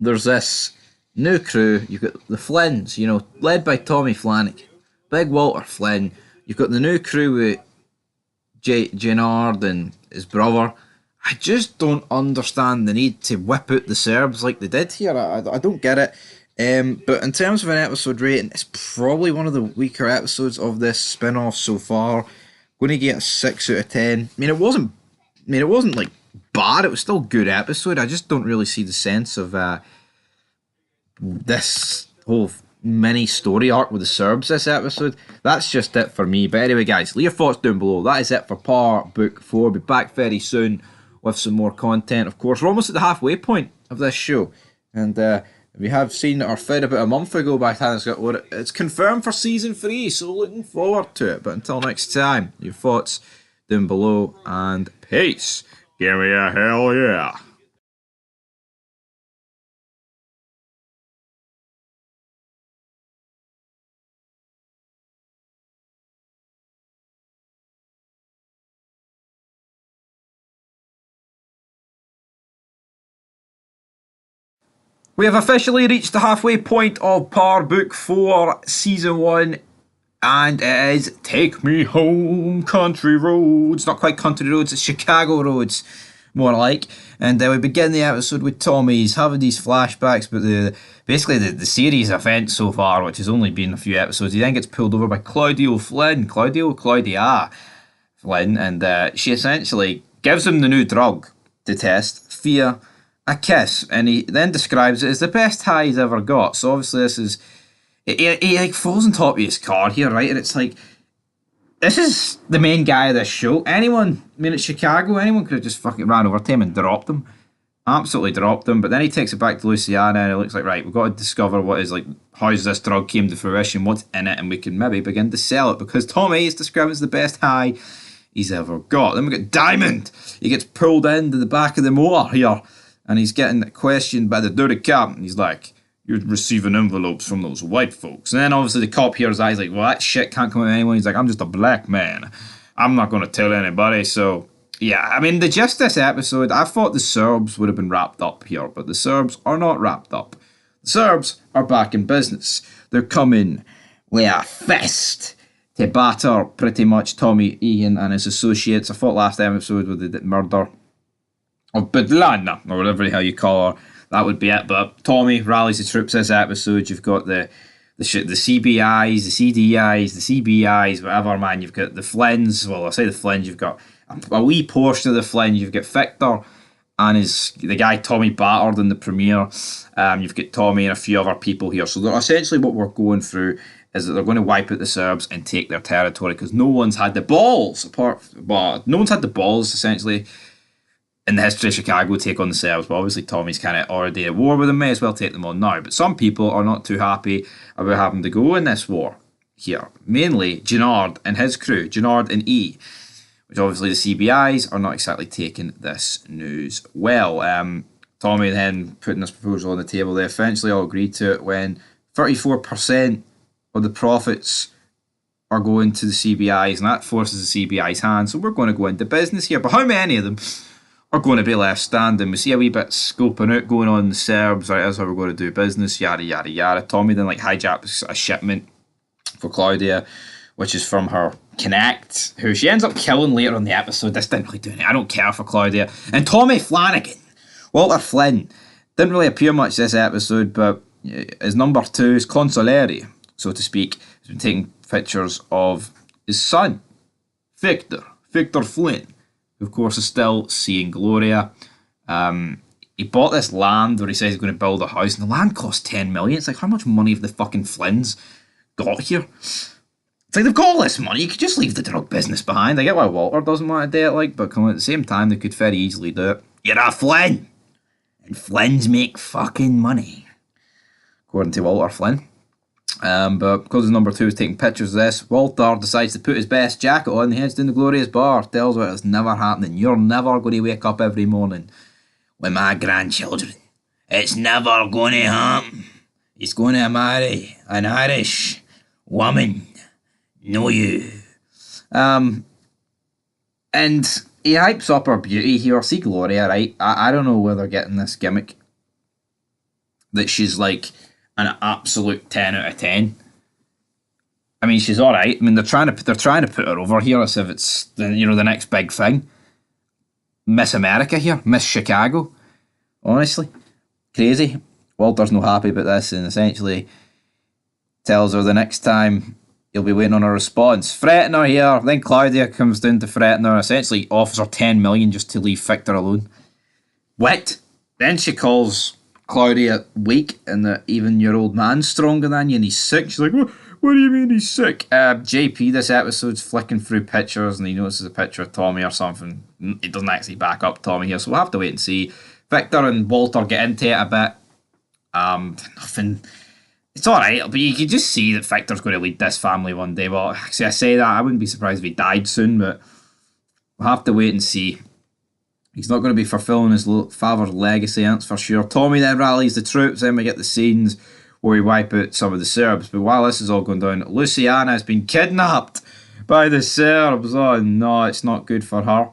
there's this new crew. You've got the Flynns, led by Tommy Flanagan, Big Walter Flynn. You've got the new crew with Gennard and his brother. I just don't understand the need to whip out the Serbs like they did here. I don't get it. But in terms of an episode rating, it's probably one of the weaker episodes of this spin-off so far. Going to get a 6 out of 10. It wasn't like bad. It was still a good episode. I just don't really see the sense of this whole mini story arc with the Serbs this episode. That's just it for me. But anyway, guys, leave your thoughts down below. That is it for Power Book 4. We'll be back very soon with some more content. Of course, we're almost at the halfway point of this show, and we have seen our fed about a month ago by the time it's confirmed for season 3, so looking forward to it. But until next time, your thoughts down below, and peace. Give me a hell yeah. We have officially reached the halfway point of Power Book 4 Season 1, and it is Take Me Home Country Roads. Not quite country roads, it's Chicago roads, more like. And we begin the episode with Tommy. He's having these flashbacks, but the series event so far, which has only been a few episodes, he then gets pulled over by Claudia Flynn, and she essentially gives him the new drug to test, Fear a Kiss, and he then describes it as the best high he's ever got. So obviously this is, he like falls on top of his car here, right, and it's like, this is the main guy of this show. It's Chicago, anyone could have just fucking ran over to him and dropped him. Absolutely dropped him. But then he takes it back to Louisiana, and it looks like, right, we've got to discover how's this drug came to fruition, what's in it, and we can maybe begin to sell it, because Tommy is described as the best high he's ever got. Then we got Diamond. He gets pulled into the back of the motor here, and he's getting questioned by the dirty cop, and he's like, you're receiving envelopes from those white folks. And then obviously the cop hears that, he's like, well, that shit can't come out of anyone. He's like, I'm just a black man. I'm not going to tell anybody. So, yeah, the gist of this episode, I thought the Serbs would have been wrapped up here, but the Serbs are not wrapped up. The Serbs are back in business. They're coming with a fist to batter pretty much Tommy Egan and his associates. I thought last episode with the murder of Bedlana, or whatever the hell you call her, that would be it. But Tommy rallies the troops this episode. You've got the CBIs, the CDIs, the CBIs, whatever, man. You've got the Flynns. Well, I say the Flynns. You've got a wee portion of the Flynn. You've got Victor and the guy Tommy battered in the premiere. You've got Tommy and a few other people here. So essentially what we're going through is that they're going to wipe out the Serbs and take their territory, because no one's had the balls, essentially, in the history of Chicago, take on the Serbs. But obviously Tommy's kind of already at war with them, may as well take them on now. But some people are not too happy about having to go in this war here. Mainly Gennard and his crew, Gennard and E, which obviously the CBIs are not exactly taking this news well. Tommy then putting this proposal on the table. They eventually all agreed to it when 34% of the profits are going to the CBIs, and that forces the CBI's hand. So we're going to go into business here. But how many of them are going to be left standing? We see a wee bit scoping out going on in the Serbs, right, that's how we're going to do business, yada yada yada. Tommy then hijacks a shipment for Claudia, which is from her Connect, who she ends up killing later on the episode. This didn't really do anything. I don't care for Claudia. And Tommy Flanagan, Walter Flynn, didn't really appear much this episode, but his number 2 is consigliere, so to speak. He's been taking pictures of his son, Victor Flynn, who of course is still seeing Gloria. He bought this land where he says he's going to build a house, and the land cost 10 million. It's like, how much money have the fucking Flynns got here. It's like they've got all this money, you could just leave the drug business behind. I get why Walter doesn't want to do it, like, but at the same time, they could very easily do it. You're a Flynn! And Flynns make fucking money. According to Walter Flynn. But because his number 2 is taking pictures of this, Walter decides to put his best jacket on, he heads down the glorious bar, tells her it's never happening. You're never going to wake up every morning with my grandchildren. It's never going to happen. He's going to marry an Irish woman. No you. And he hypes up her beauty here. See Gloria, right? I don't know where they're getting this gimmick that she's like an absolute 10 out of 10. I mean, she's alright. I mean, they're trying to put her over here as if it's the next big thing. Miss America here, Miss Chicago. Honestly, crazy. Walter's not happy about this and essentially tells her the next time he'll be waiting on a response. Threatening her here. Then Claudia comes down to threaten her. Essentially offers her 10 million just to leave Victor alone. What? Then she calls Claudia weak and that even your old man's stronger than you and he's sick. She's like, what do you mean he's sick? JP this episode's flicking through pictures and he notices a picture of Tommy or something. It doesn't actually back up Tommy here, so we'll have to wait and see. Victor and Walter get into it a bit. Nothing. It's alright, but you can just see that Victor's going to lead this family one day. Well, actually, I say that, I wouldn't be surprised if he died soon, but we'll have to wait and see. He's not going to be fulfilling his father's legacy, that's for sure. Tommy then rallies the troops, then we get the scenes where we wipe out some of the Serbs. But while this is all going down, Luciana has been kidnapped by the Serbs. Oh no, it's not good for her.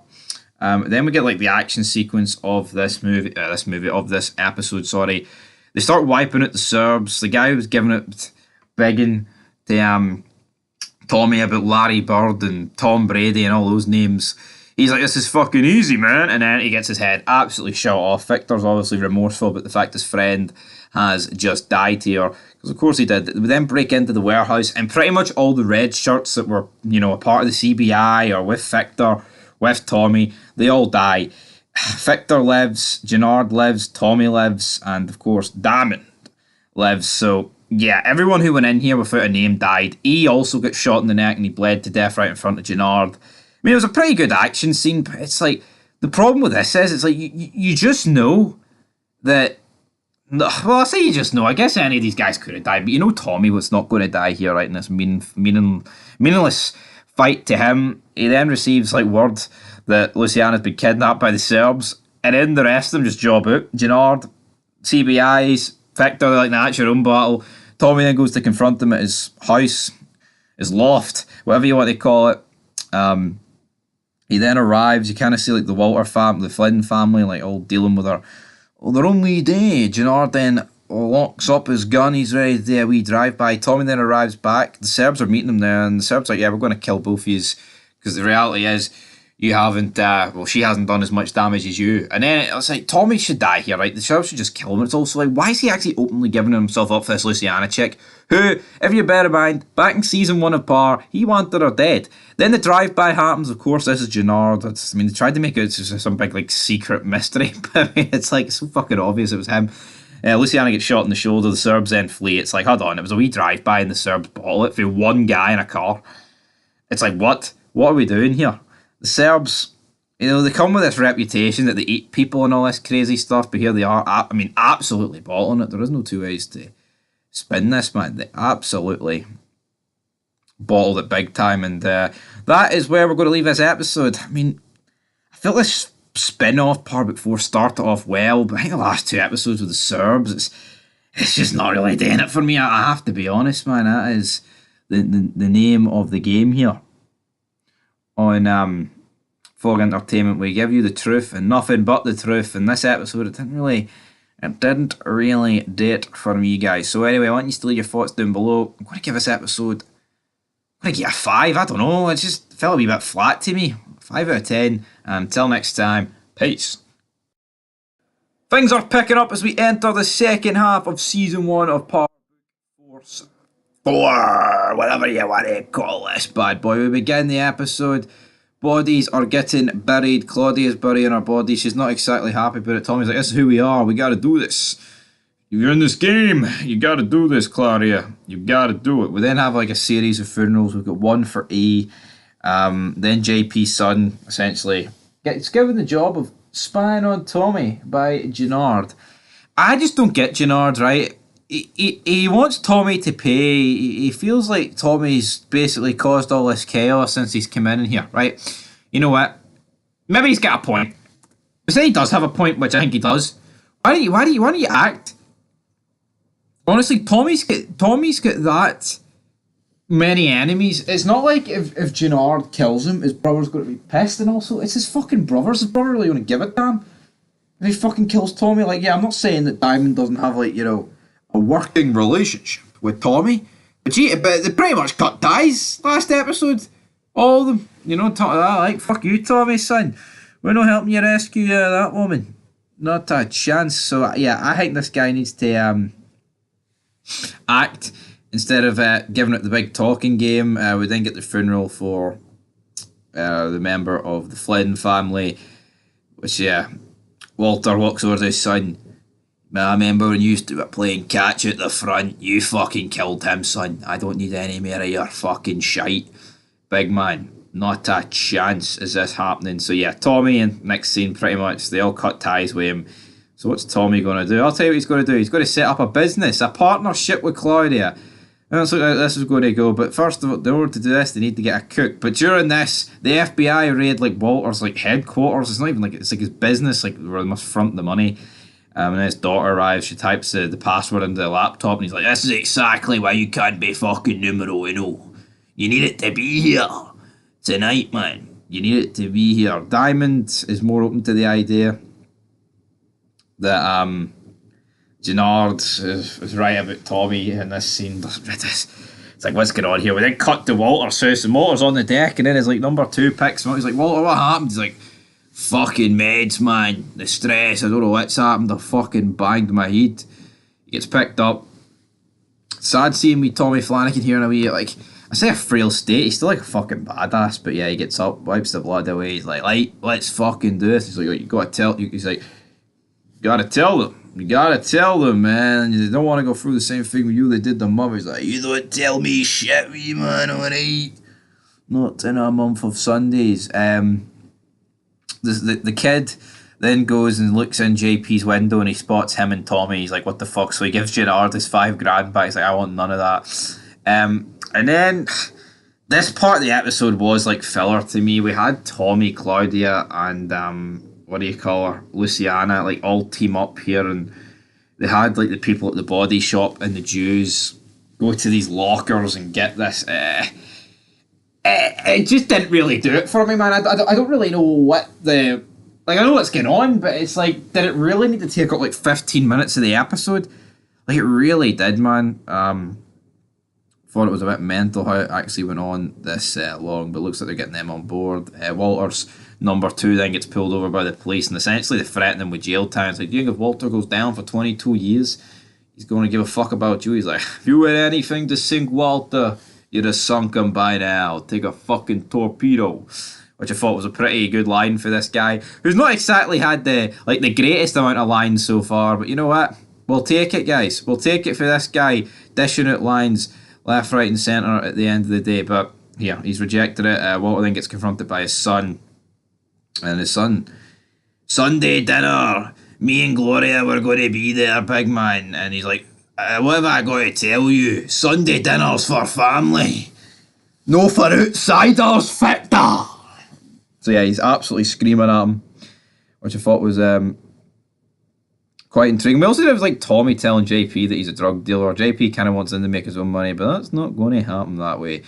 Then we get like the action sequence of this episode, sorry. They start wiping out the Serbs. The guy who was giving it, begging to Tommy about Larry Bird and Tom Brady and all those names. He's like, this is fucking easy, man. And then he gets his head absolutely shot off. Victor's obviously remorseful about the fact his friend has just died here. Because of course he did. We then break into the warehouse and pretty much all the red shirts that were, a part of the CBI or with Victor, with Tommy, they all die. Victor lives, Gennard lives, Tommy lives, and of course Damon lives. So yeah, everyone who went in here without a name died. He also got shot in the neck and he bled to death right in front of Gennard. I mean, it was a pretty good action scene, but it's like, the problem with this is, it's like, you just know that, well, I say you just know, I guess any of these guys could have died, but Tommy was not going to die here, right, in this meaningless fight to him. He then receives, word that Luciana's been kidnapped by the Serbs, and then the rest of them just job out. Gennard, CBIs, Victor, they're like, nah, it's your own battle. Tommy then goes to confront them at his house, his loft, whatever you want to call it. He then arrives, you kind of see the Walter family, the Flynn family, all dealing with their own wee day. Gennard then locks up his gun, he's ready to do a wee drive-by. Tommy then arrives back, the Serbs are meeting him there, and the Serbs are like, yeah, we're going to kill both of you, because the reality is, you haven't, she hasn't done as much damage as you. And then it's like, Tommy should die here, right? The Serbs should just kill him. It's also like, why is he actually openly giving himself up for this Luciana chick? Who, if you bear in mind, back in season 1 of Par, he wanted her dead. Then the drive-by happens, of course, this is Gennard. They tried to make it some big, secret mystery. But it's so fucking obvious it was him. Luciana gets shot in the shoulder, the Serbs then flee. It's like, hold on, it was a wee drive-by and the Serbs bottle it for one guy in a car. It's like, what? What are we doing here? The Serbs, they come with this reputation that they eat people and all this crazy stuff, but here they are, absolutely bottling it. There is no two ways to spin this, man. They absolutely bottled it big time, and that is where we're going to leave this episode. I mean, I feel this spin-off part before started off well, but I think the last 2 episodes with the Serbs, it's just not really doing it for me. I have to be honest, man. That is the name of the game here. On Fog Entertainment, we give you the truth and nothing but the truth. In this episode, it didn't really do it for me, guys. So anyway, I want you to leave your thoughts down below. I'm going to give this episode, I'm going to give it a 5. I don't know, it just felt a wee bit flat to me. 5 out of 10. Until next time, peace. Things are picking up as we enter the second half of season 1 of Power Force 4, whatever you want to call this bad boy. We begin the episode. Bodies are getting buried. Claudia's burying her body. She's not exactly happy about it. Tommy's like, this is who we are. We got to do this. you're in this game. You got to do this, Claudia. You got to do it. We then have like a series of funerals. We've got one for E. Then JP's son essentially gets given the job of spying on Tommy by Gennard. I just don't get Gennard, right? He wants Tommy to pay. He feels like Tommy's basically caused all this chaos since he's come in here, right? You know what? Maybe he's got a point. But say he does have a point, which I think he does. Why don't you act? Honestly, Tommy's got that many enemies. It's not like if Gennard kills him, his brother's going to be pissed, and also it's his fucking brother's. His brother really going to give a damn if he fucking kills Tommy. Like, yeah, I'm not saying that Diamond doesn't have like, you know, a working relationship with Tommy, but they pretty much cut ties last episode. All of them, you know, like, fuck you, Tommy, son. We're not helping you rescue that woman. Not a chance. So yeah, I think this guy needs to act instead of giving it the big talking game. We then get the funeral for the member of the Flynn family, which, yeah, Walter walks over to his son. I remember when you used to be playing catch at the front, you fucking killed him, son. I don't need any more of your fucking shite. Big man, not a chance is this happening. So yeah, Tommy and next scene pretty much, they all cut ties with him. So what's Tommy going to do? I'll tell you what he's going to do. He's going to set up a business, a partnership with Claudia. And that's like this is going to go. But first of all, in order to do this, they need to get a cook. But during this, the FBI raid like Walter's like headquarters. It's not even like, it's like his business, like where they must front the money. And then his daughter arrives, she types the password into the laptop, and he's like, this is exactly why you can't be fucking numero uno. You need it to be here tonight, man. You need it to be here. Diamond is more open to the idea that Gennard is right about Tommy in this scene. It's like, what's going on here? We then cut to Walter's house, and Walter's on the deck, and then his like number 2 picks him up. He's like, Walter, what happened? He's like, fucking meds, man. The stress, I don't know what's happened. I fucking banged my head. He gets picked up. Sad seeing me Tommy Flanagan here in a wee, like, I say a frail state. He's still like a fucking badass, but yeah, he gets up, wipes the blood away. He's like, let's fucking do this. He's like, you gotta tell. He's like, you gotta tell them. You gotta tell them, man. They don't want to go through the same thing with you they did the mother. He's like, you don't tell me shit, wee man, alright? Not in a month of Sundays. The kid then goes and looks in JP's window and he spots him and Tommy. He's like, what the fuck? So he gives Gennard his $5,000 back. He's like, I want none of that. And then this part of the episode was like filler to me. We had Tommy, Claudia, and what do you call her, Luciana, like all team up here, and they had like the people at the body shop and the Jews go to these lockers and get this. It just didn't really do it for me, man. I don't really know what the... Like, I know what's going on, but it's like, did it really need to take up like 15 minutes of the episode? Like, it really did, man. Thought it was a bit mental how it actually went on this long, but it looks like they're getting them on board. Walter's number 2 then gets pulled over by the police, and essentially they threaten him with jail time. It's like, do you think if Walter goes down for 22 years, he's going to give a fuck about you? He's like, if you had anything to sink Walter, you'd have sunk him by now. Take a fucking torpedo. Which I thought was a pretty good line for this guy, who's not exactly had the greatest amount of lines so far, but you know what? We'll take it, guys. We'll take it for this guy dishing out lines left, right, and centre at the end of the day. But yeah, he's rejected it. Walter then gets confronted by his son, and his son, Sunday dinner. Me and Gloria were going to be there, big man. And he's like, what have I got to tell you? Sunday dinner's for family, no for outsiders, Victor. So yeah, he's absolutely screaming at him, which I thought was quite intriguing. We also have like Tommy telling JP that he's a drug dealer. JP kind of wants him to make his own money, but that's not going to happen that way.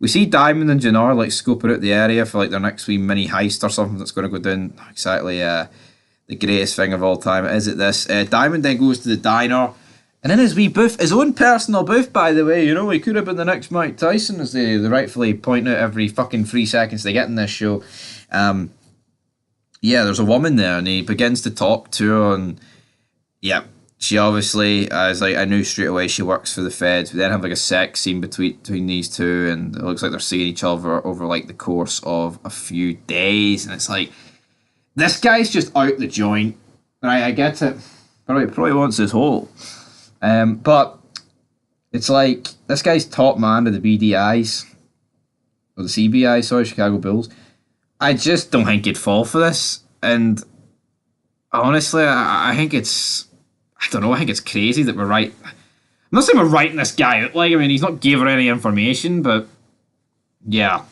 We see Diamond and Gennard like scoping out the area for like their next wee mini heist or something that's going to go down exactly the greatest thing of all time. Is it this? Diamond then goes to the diner. And in his wee booth, his own personal booth, by the way, you know, he could have been the next Mike Tyson, as they rightfully point out every fucking 3 seconds they get in this show. Yeah, there's a woman there, and he begins to talk to her, and yeah, she obviously is like, I knew straight away she works for the feds. We then have like a sex scene between these two, and it looks like they're seeing each other over like the course of a few days, and it's like, this guy's just out the joint, right? I get it. Probably wants his hole. But it's like this guy's top man of the BDIs or the CBI, sorry, Chicago Bulls. I just don't think he'd fall for this, and honestly, I think it's I don't know. I think it's crazy that we're right. I'm not saying we're writing this guy out. Like, I mean, he's not gave her any information, but yeah,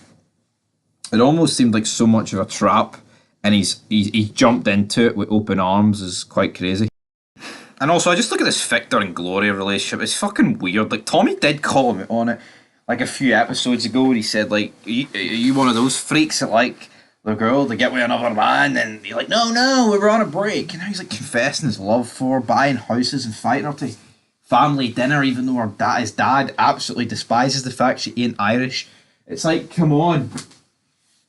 it almost seemed like so much of a trap, and he jumped into it with open arms is quite crazy. And also, I just look at this Victor and Gloria relationship. It's fucking weird. Like Tommy did call him on it, like a few episodes ago, where he said like, "Are you one of those freaks that like the girl to get with another man?" And you're like, "No, we were on a break." And now he's like confessing his love for her, buying houses and fighting her to family dinner, even though his dad absolutely despises the fact she ain't Irish. It's like, come on,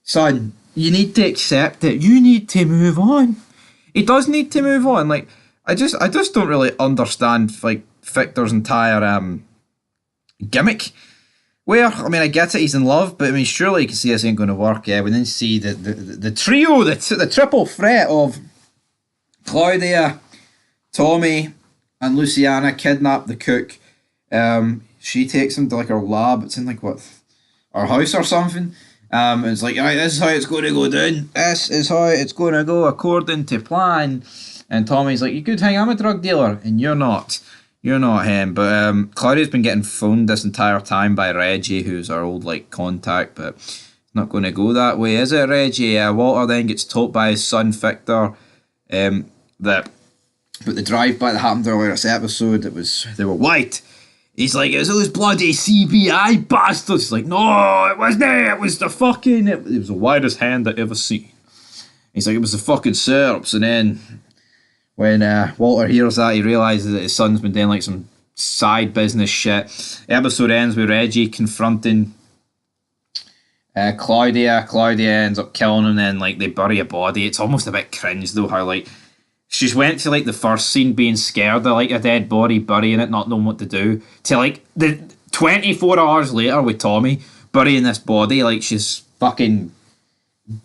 son, you need to accept it. You need to move on. He does need to move on. Like, I just don't really understand like Victor's entire gimmick. Where I mean, I get it, he's in love, but I mean, surely you can see this ain't going to work. Yeah, we didn't see the trio, the triple threat of Claudia, Tommy, and Luciana kidnap the cook. She takes him to like her lab. It's in like what, our house or something. And it's like, right, this is how it's going to go down. This is how it's going to go according to plan. And Tommy's like, you good thing I'm a drug dealer, and you're not. You're not him. But Claudia's been getting phoned this entire time by Reggie, who's our old like contact, but it's not going to go that way, is it, Reggie? Walter then gets told by his son Victor that but the drive-by that happened earlier this episode, they were white. He's like, it was those bloody CBI bastards. He's like, no, it wasn't. It was the fucking. It was the widest hand I've ever seen. He's like, it was the fucking Serbs. And then when Walter hears that, he realises that his son's been doing like some side business shit. The episode ends with Reggie confronting Claudia. Claudia ends up killing him, and like they bury a body. It's almost a bit cringe though, how like she's went to like the first scene being scared of like a dead body, burying it, not knowing what to do, to like the 24 hours later with Tommy burying this body like she's fucking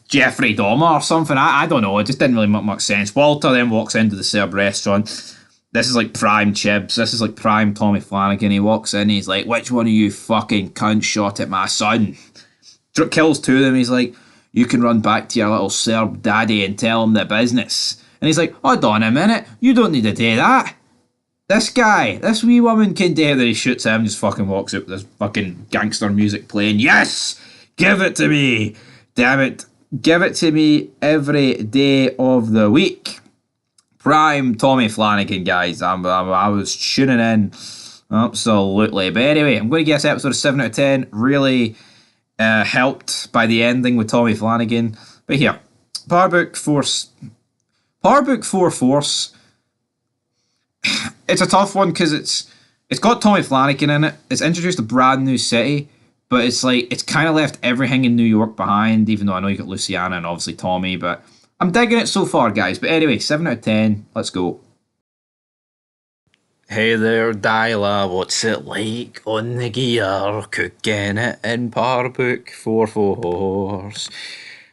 Jeffrey Dahmer or something. I don't know. It just didn't really make much sense. Walter then walks into the Serb restaurant. This is like prime Chibs. This is like prime Tommy Flanagan. He walks in. He's like, which one of you fucking cunts shot at my son? Kills two of them. He's like, you can run back to your little Serb daddy and tell him the business. And he's like, hold on a minute. You don't need to do that. This wee woman can do it. Then he shoots him, just fucking walks out with this fucking gangster music playing. Yes! Give it to me! Damn it. Give it to me every day of the week. Prime Tommy Flanagan, guys. I was tuning in. Absolutely. But anyway, I'm going to guess episode 7 out of 10. Really helped by the ending with Tommy Flanagan. But here, Powerbook 4 Force. It's a tough one because it's got Tommy Flanagan in it. It's introduced a brand new city, but it's like it's kind of left everything in New York behind. Even though I know you got Luciana and obviously Tommy, but I'm digging it so far, guys. But anyway, 7 out of 10. Let's go. Hey there, Dyla. What's it like on the gear? Cooking it in Powerbook 4 Force.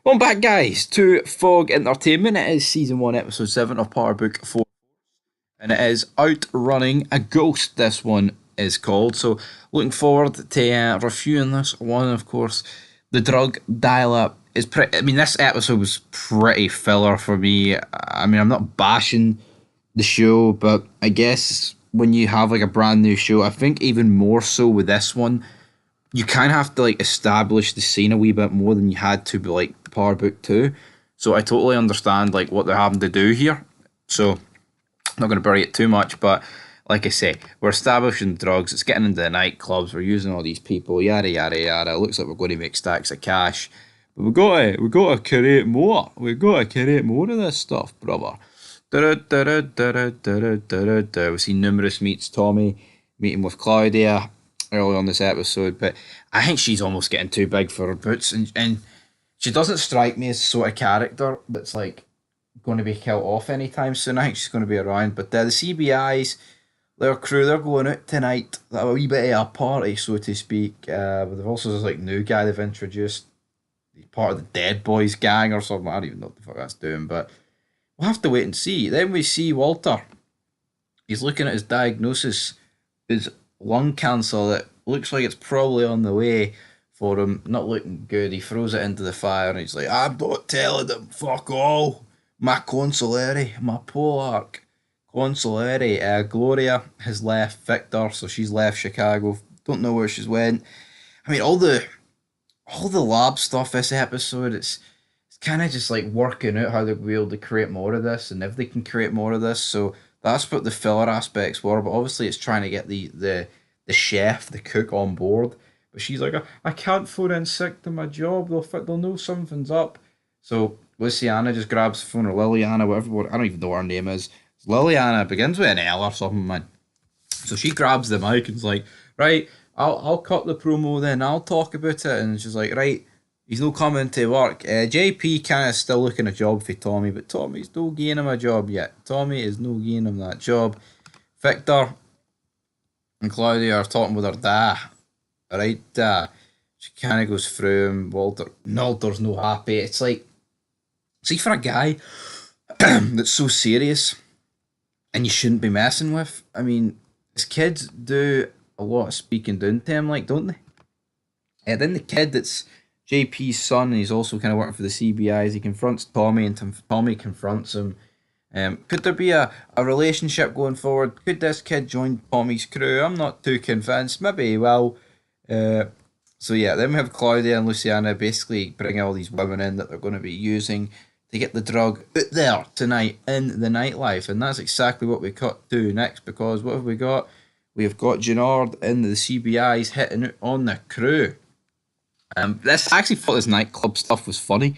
Welcome back, guys, to Fog Entertainment. It is Season 1, Episode 7 of Powerbook 4. And it is Outrunning a Ghost, this one is called. So, looking forward to reviewing this one. Of course, the drug dial-up is pretty... I mean, this episode was pretty filler for me. I mean, I'm not bashing the show, but I guess when you have, like, a brand new show, I think even more so with this one, you kind of have to, like, establish the scene a wee bit more than you had to be, like, Powerbook 2. So I totally understand, like, what they're having to do here. So, I'm not going to bury it too much, but like I say, we're establishing drugs, it's getting into the nightclubs, we're using all these people, yada, yada, yada. It looks like we're going to make stacks of cash. But we've got to create more. We've got to create more of this stuff, brother. We've seen numerous meets. Tommy meeting with Claudia early on this episode, but I think she's almost getting too big for her boots, and she doesn't strike me as the sort of character that's like going to be killed off anytime soon. I think she's going to be around, but the CBIs, their crew, they're going out tonight. A wee bit of a party, so to speak. But they've also this like new guy they've introduced. He's part of the Dead Boys gang or something. I don't even know what the fuck that's doing, but we'll have to wait and see. Then we see Walter he's looking at his diagnosis, his lung cancer that looks like it's probably on the way for him. Not looking good. He throws it into the fire and he's like, I'm not telling them, fuck all. My consulary, my Polark consulary. Gloria has left Victor, so she's left Chicago. Don't know where she's went. I mean, all the lab stuff this episode, it's kind of just like working out how they'll be able to create more of this and if they can create more of this. So that's what the filler aspects were. But obviously, it's trying to get the chef, the cook, on board. But she's like, I can't phone in sick to my job. They'll know something's up. So Luciana just grabs the phone, or Liliana, whatever. I don't even know what her name is. Liliana begins with an L or something, man. So she grabs the mic and's like, right, I'll cut the promo then. I'll talk about it. And she's like, right, he's no coming to work. JP kind of still looking a job for Tommy, but Tommy's no giving him a job yet. Tommy is no giving him that job. Victor and Claudia are talking with her dad. Right, she kind of goes through him. Walter's no happy. It's like, see, for a guy that's so serious and you shouldn't be messing with, I mean, his kids do a lot of speaking down to him, like, don't they? And then the kid that's JP's son, and he's also kind of working for the CBIs, he confronts Tommy, and Tommy confronts him. Could there be a relationship going forward? Could this kid join Tommy's crew? I'm not too convinced. Maybe he will. So yeah, then we have Claudia and Luciana basically bringing all these women in that they're going to be using to get the drug out there tonight in the nightlife. And that's exactly what we cut to next, because what have we got? We have got Gennard and the CBIs hitting it on the crew. I actually thought this nightclub stuff was funny.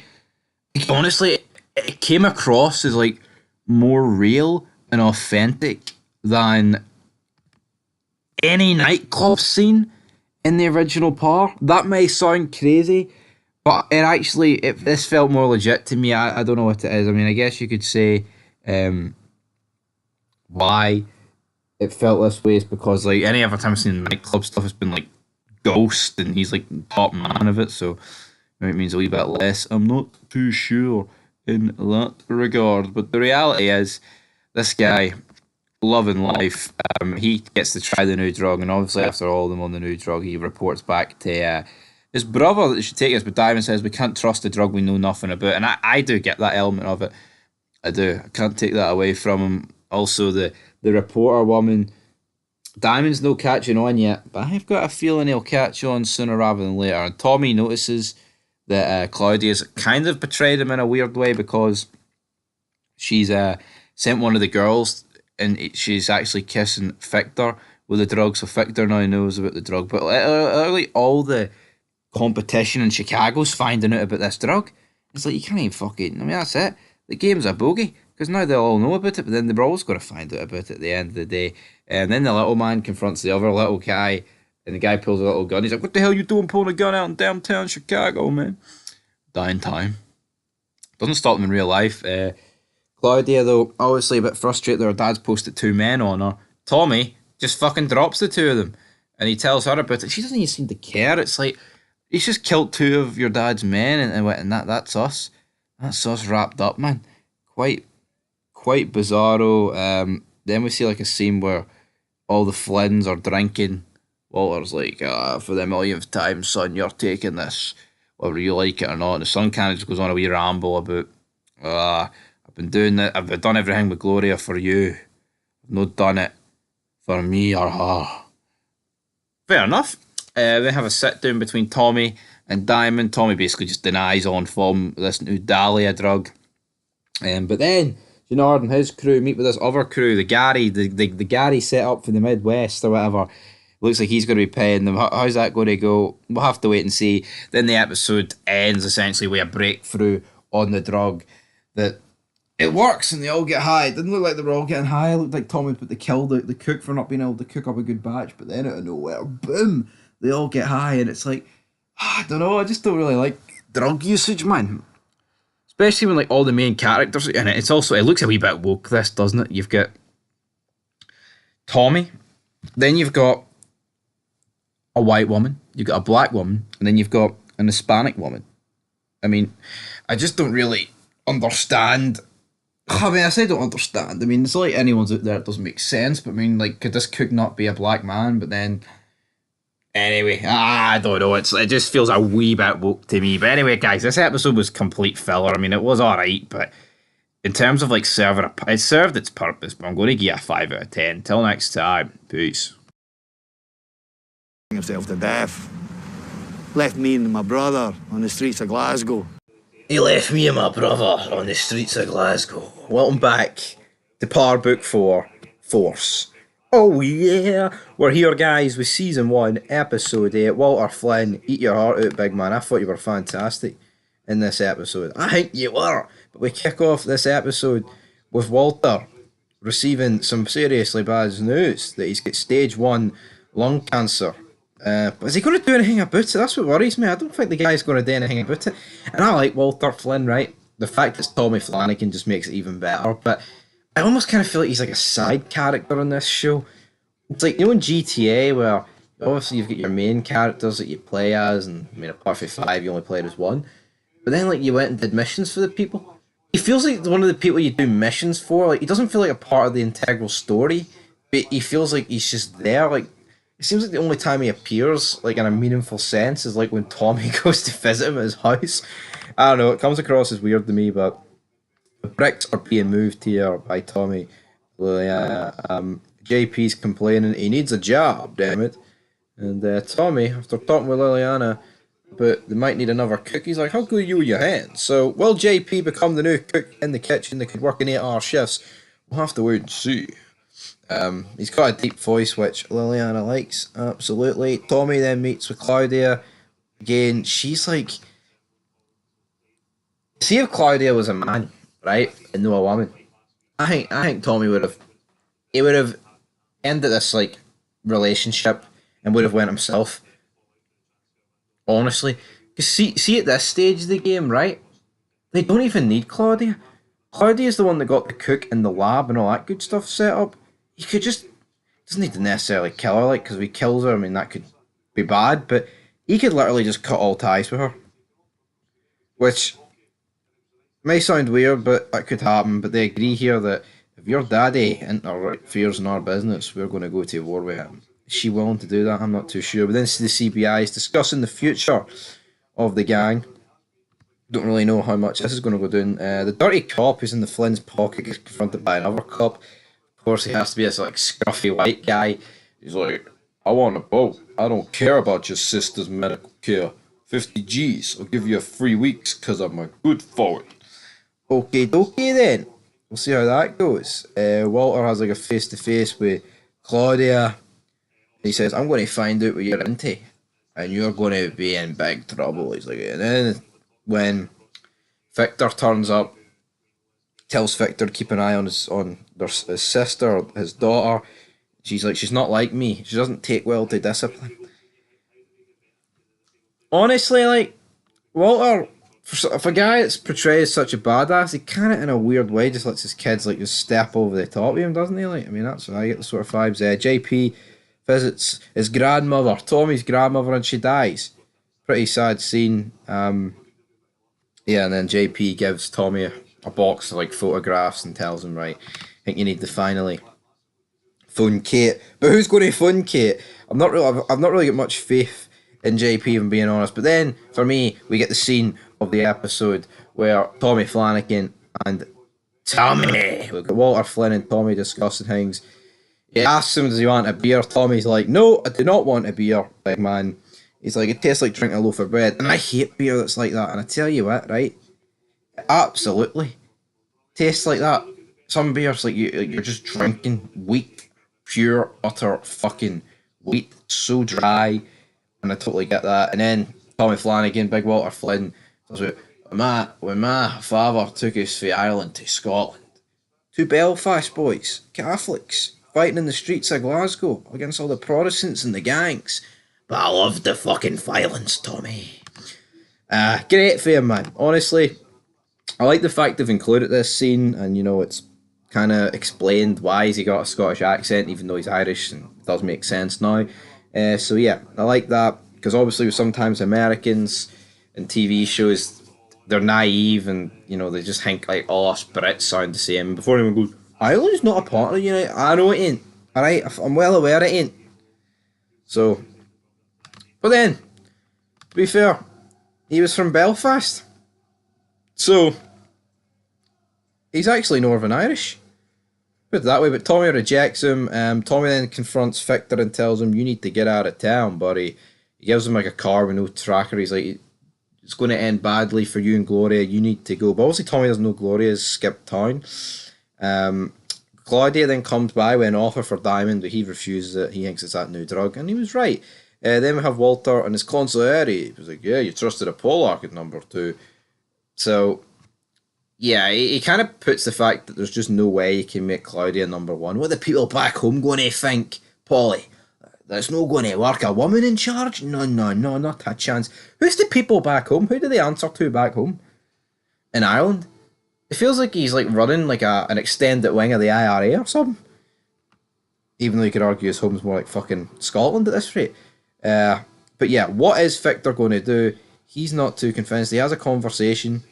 Honestly, it came across as like more real and authentic than any nightclub scene in the original Par. That may sound crazy, but this felt more legit to me. I don't know what it is. I mean, I guess you could say why it felt this way is because like any other time I've seen nightclub stuff, it's been like Ghost, and he's like the top man of it, so it means a wee bit less. I'm not too sure in that regard, but the reality is this guy, loving life, he gets to try the new drug, and obviously after all of them on the new drug, he reports back to his brother that they should take us, but Diamond says we can't trust the drug we know nothing about, and I do get that element of it. I do. I can't take that away from him. Also, the reporter woman, Diamond's no catching on yet, but I've got a feeling he'll catch on sooner rather than later. And Tommy notices that Claudia's kind of betrayed him in a weird way, because she's sent one of the girls and she's actually kissing Victor with the drug, so Victor now knows about the drug. But literally all the competition in Chicago's finding out about this drug. It's like, you can't even fucking, I mean, that's it. The game's a bogey, because now they'll all know about it, but then they're always going to find out about it at the end of the day. And then the little man confronts the other little guy, and the guy pulls a little gun. He's like, what the hell you doing pulling a gun out in downtown Chicago, man? Dying time. Doesn't stop them in real life. Claudia, though, obviously a bit frustrated that her dad's posted 2 men on her. Tommy just fucking drops the 2 of them, and he tells her about it. She doesn't even seem to care. It's like, he's just killed 2 of your dad's men, and that's us. That's us wrapped up, man. Quite bizarro. Then we see like a scene where all the Flynns are drinking. Walter's like, for the millionth time, son, you're taking this, whether you like it or not. And the son kind of just goes on a wee ramble about, I've been doing it, I've done everything with Gloria for you. I've not done it for me or her. Fair enough. They have a sit down between Tommy and Diamond. Tommy basically just denies on form this new Dahlia drug. But then Gennard and his crew meet with this other crew, the Gary, the Gary set up for the Midwest or whatever. Looks like he's going to be paying them. How's that going to go? We'll have to wait and see. Then the episode ends essentially with a breakthrough on the drug that it works and they all get high. It didn't look like they were all getting high. It looked like Tommy put the kill the cook for not being able to cook up a good batch. But then out of nowhere, boom, they all get high, and it's like, I don't know. I just don't really like drug usage, man. Especially when like all the main characters in it. It's also, it looks a wee bit woke, this, doesn't it? You've got Tommy, then you've got a white woman, you've got a black woman, and then you've got an Hispanic woman. I mean, I just don't really understand I mean, I say don't understand. I mean, it's like anyone's out there, it doesn't make sense. But I mean, like, could this cook not be a black man? But then, anyway, I don't know. It just feels a wee bit woke to me. But anyway, guys, this episode was complete filler. I mean, it was all right, but in terms of like it served its purpose. But I'm going to give it a 5 out of 10. Till next time, peace. Himself to death. Left me and my brother on the streets of Glasgow. He left me and my brother on the streets of Glasgow. Welcome back to Power Book 4, Force. Oh yeah! We're here, guys, with Season 1, Episode 8. Walter Flynn, eat your heart out, big man. I thought you were fantastic in this episode. I think you were. But we kick off this episode with Walter receiving some seriously bad news that he's got stage 1 lung cancer. But is he going to do anything about it? That's what worries me. I don't think the guy's going to do anything about it. And I like Walter Flynn, right? The fact it's Tommy Flanagan just makes it even better. But I almost kind of feel like he's like a side character on this show. It's like, you know, in GTA, where obviously you've got your main characters that you play as, and I mean, apart from 5, you only played as one. But then, like, you went and did missions for the people. He feels like one of the people you do missions for. Like, he doesn't feel like a part of the integral story, but he feels like he's just there. Like, it seems like the only time he appears, like, in a meaningful sense, is like when Tommy goes to visit him at his house. I don't know, it comes across as weird to me, but the bricks are being moved here by Tommy. JP's complaining he needs a job, damn it. And Tommy, after talking with Liliana, but they might need another cook, he's like, how good are you with your hands? So, will JP become the new cook in the kitchen that could work in 8-hour shifts? We'll have to wait and see. He's got a deep voice, which Liliana likes, absolutely. Tommy then meets with Claudia. Again, she's like... See if Claudia was a man, right, and no a woman. I think Tommy would have... He would have ended this, like, relationship and would have went himself. Honestly. Because see at this stage of the game, right, they don't even need Claudia. Claudia's the one that got the cook in the lab and all that good stuff set up. He could just... Doesn't need to necessarily kill her, like, because if he kills her, I mean, that could be bad, but he could literally just cut all ties with her. Which may sound weird, but that could happen. But they agree here that if your daddy interferes in our business, we're going to go to war with him. Is she willing to do that? I'm not too sure. But then the CBI is discussing the future of the gang. Don't really know how much this is going to go down. The dirty cop who's in the Flynn's pocket gets confronted by another cop. Of course, he has to be this like scruffy white guy. He's like, I want a boat. I don't care about your sister's medical care. 50 G's. I'll give you 3 weeks because I'm a good for it. Okay, dokie then. We'll see how that goes. Walter has like a face-to-face with Claudia. He says, I'm going to find out what you're into. And you're going to be in big trouble. He's like, and then when Victor turns up, tells Victor to keep an eye on his sister, his daughter. She's like, she's not like me. She doesn't take well to discipline. Honestly, like, Walter, for a guy that's portrayed as such a badass, he kind of, in a weird way, just lets his kids, like, just step over the top of him, doesn't he? Like, I mean, that's I get the sort of vibes there. JP visits his grandmother, Tommy's grandmother, and she dies. Pretty sad scene. Yeah, and then JP gives Tommy a box of, like, photographs and tells him, right, I think you need to finally phone Kate. But who's going to phone Kate? I've not really got much faith in JP, if I'm being honest. But then, for me, we get the scene of the episode where Tommy Flanagan and Tommy, we've got Walter Flynn and Tommy discussing things. He asks him, does he want a beer? Tommy's like, no, I do not want a beer, big man. He's like, it tastes like drinking a loaf of bread. And I hate beer that's like that. And I tell you what, right? It absolutely tastes like that. Some beers, like you're just drinking wheat, pure, utter fucking wheat. So dry. And I totally get that. And then Tommy Flanagan, big Walter Flynn, says, when my father took us from Ireland to Scotland, 2 Belfast boys, Catholics, fighting in the streets of Glasgow against all the Protestants and the gangs. But I love the fucking violence, Tommy. Great for him, man. Honestly, I like the fact they've included this scene, and you know, it's kind of explained why he's got a Scottish accent, even though he's Irish, and it does make sense now. So yeah, I like that, because obviously sometimes Americans and TV shows they're naive and, they just think like, oh, us Brits sound the same. Before anyone goes, Ireland's not a part of the United. I know it ain't. Alright, I'm well aware it ain't. So, but then, to be fair, he was from Belfast. So, he's actually Northern Irish. Put it that way, but Tommy rejects him. Tommy then confronts Victor and tells him, you need to get out of town, buddy. He gives him like a car with no tracker. He's like, it's going to end badly for you and Gloria. You need to go. But obviously Tommy doesn't know Gloria's skipped town. Claudia then comes by with an offer for Diamond, but he refuses it. He thinks it's that new drug, and he was right. Then we have Walter and his consigliere. He was like, yeah, you trusted a Pollock at number 2. So, yeah, he kind of puts the fact that there's just no way he can make Claudia number 1. What are the people back home going to think, Polly? That's not going to work. A woman in charge? No, not a chance. Who's the people back home? Who do they answer to back home? In Ireland? It feels like he's like running like an extended wing of the IRA or something. Even though you could argue his home's more like fucking Scotland at this rate. But yeah, what is Victor going to do? He's not too convinced. He has a conversation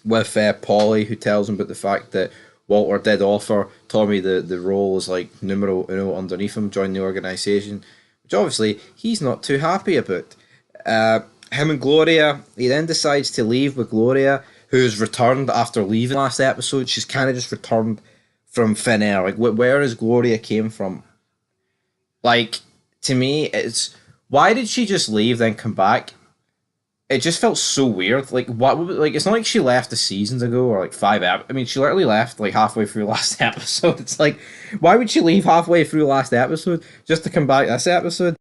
with Polly, who tells him about the fact that Walter did offer Tommy the role as like numero uno underneath him, join the organisation, which obviously he's not too happy about. Him and Gloria, he then decides to leave with Gloria, who's returned after leaving last episode. She's kind of just returned from thin air. Like, where is Gloria came from? Like, to me, it's... Why did she just leave, then come back? It just felt so weird. Like, what? Like, it's not like she left the seasons ago, or like 5 episodes. I mean, she literally left like halfway through last episode. It's like, why would she leave halfway through last episode just to come back this episode?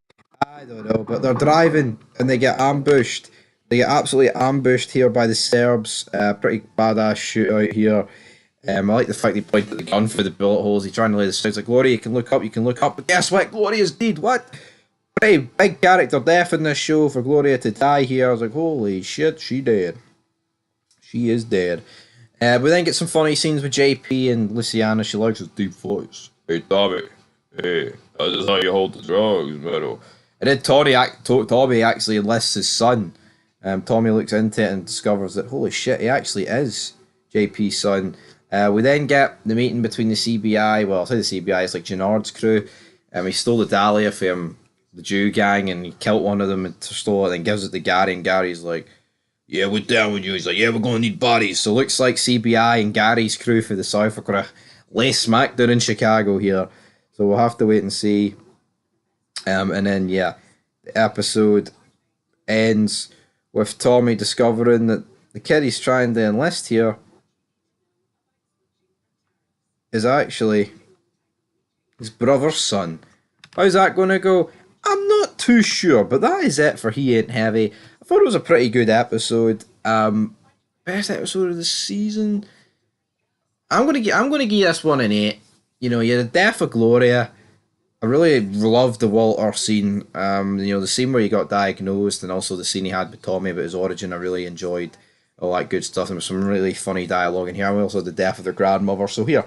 I don't know, but they're driving and they get ambushed. They get absolutely ambushed here by the Serbs. Pretty badass shootout here. I like the fact they pointed the gun through the bullet holes. He's trying to lay the sounds like, Gloria, you can look up. But guess what? Gloria's dead. What? Hey, big character death in this show for Gloria to die here. I was like, holy shit, she dead. She is dead. We then get some funny scenes with JP and Luciana. She likes his deep voice. Hey, Tommy. Hey, this is how you hold the drugs, bro. And then Tommy actually enlists his son. Tommy looks into it and discovers that, holy shit, he actually is JP's son. We then get the meeting between the CBI. Well, I'll say the CBI, it's like Gennard's crew. He stole the Dahlia from the Jew gang and he killed one of them and stole it and gives it to Gary. And Gary's like, yeah, we're down with you. He's like, yeah, we're going to need bodies. So it looks like CBI and Gary's crew for the South are going to lay smack down in Chicago here. So we'll have to wait and see. And then, yeah, the episode ends with Tommy discovering that the kid he's trying to enlist here is actually his brother's son. How's that going to go? I'm not too sure, but that is it for He Ain't Heavy. I thought it was a pretty good episode. Best episode of the season. I'm gonna give this one an 8. You know, you had the death of Gloria. I really loved the Walter scene. The scene where he got diagnosed, and also the scene he had with Tommy about his origin. I really enjoyed all that good stuff. There was some really funny dialogue in here. And also the death of their grandmother. So here,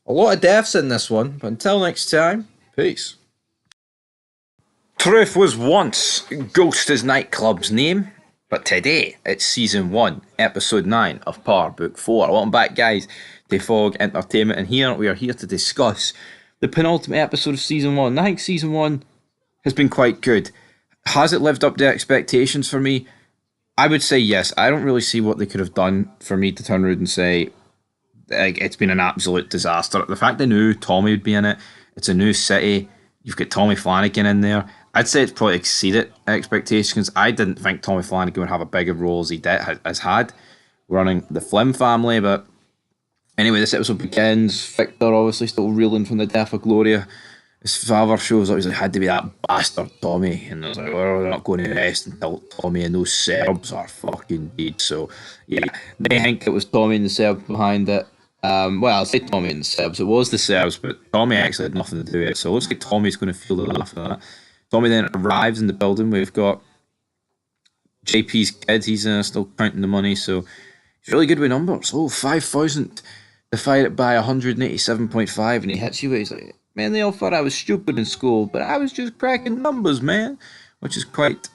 a lot of deaths in this one. But until next time, peace. Truth was once Ghost's nightclub's name, but today it's Season 1, Episode 9 of Power Book 4. Welcome back, guys, to Fog Entertainment, and here we are here to discuss the penultimate episode of Season 1. I think Season 1 has been quite good. Has it lived up to expectations for me? I would say yes. I don't really see what they could have done for me to turn around and say, like, it's been an absolute disaster. The fact they knew Tommy would be in it, it's a new city, you've got Tommy Flanagan in there. I'd say it's probably exceeded expectations. I didn't think Tommy Flanagan would have a bigger role as he has had running the Flynn family, but anyway, this episode begins. Victor obviously still reeling from the death of Gloria. His father shows up, he's like, had to be that bastard Tommy, and I was like, well, we're not going to rest until Tommy and those Serbs are fucking dead. So yeah, they think it was Tommy and the Serbs behind it. Well, I'll say Tommy and the Serbs. It was the Serbs, but Tommy actually had nothing to do with it, so it looks like Tommy's going to feel the laugh of that. Tommy then arrives in the building. We've got JP's kid. He's still counting the money, so he's really good with numbers. Oh, 5,000 divided by 187.5, and he hits you. He's like, man, they all thought I was stupid in school, but I was just cracking numbers, man, which is quite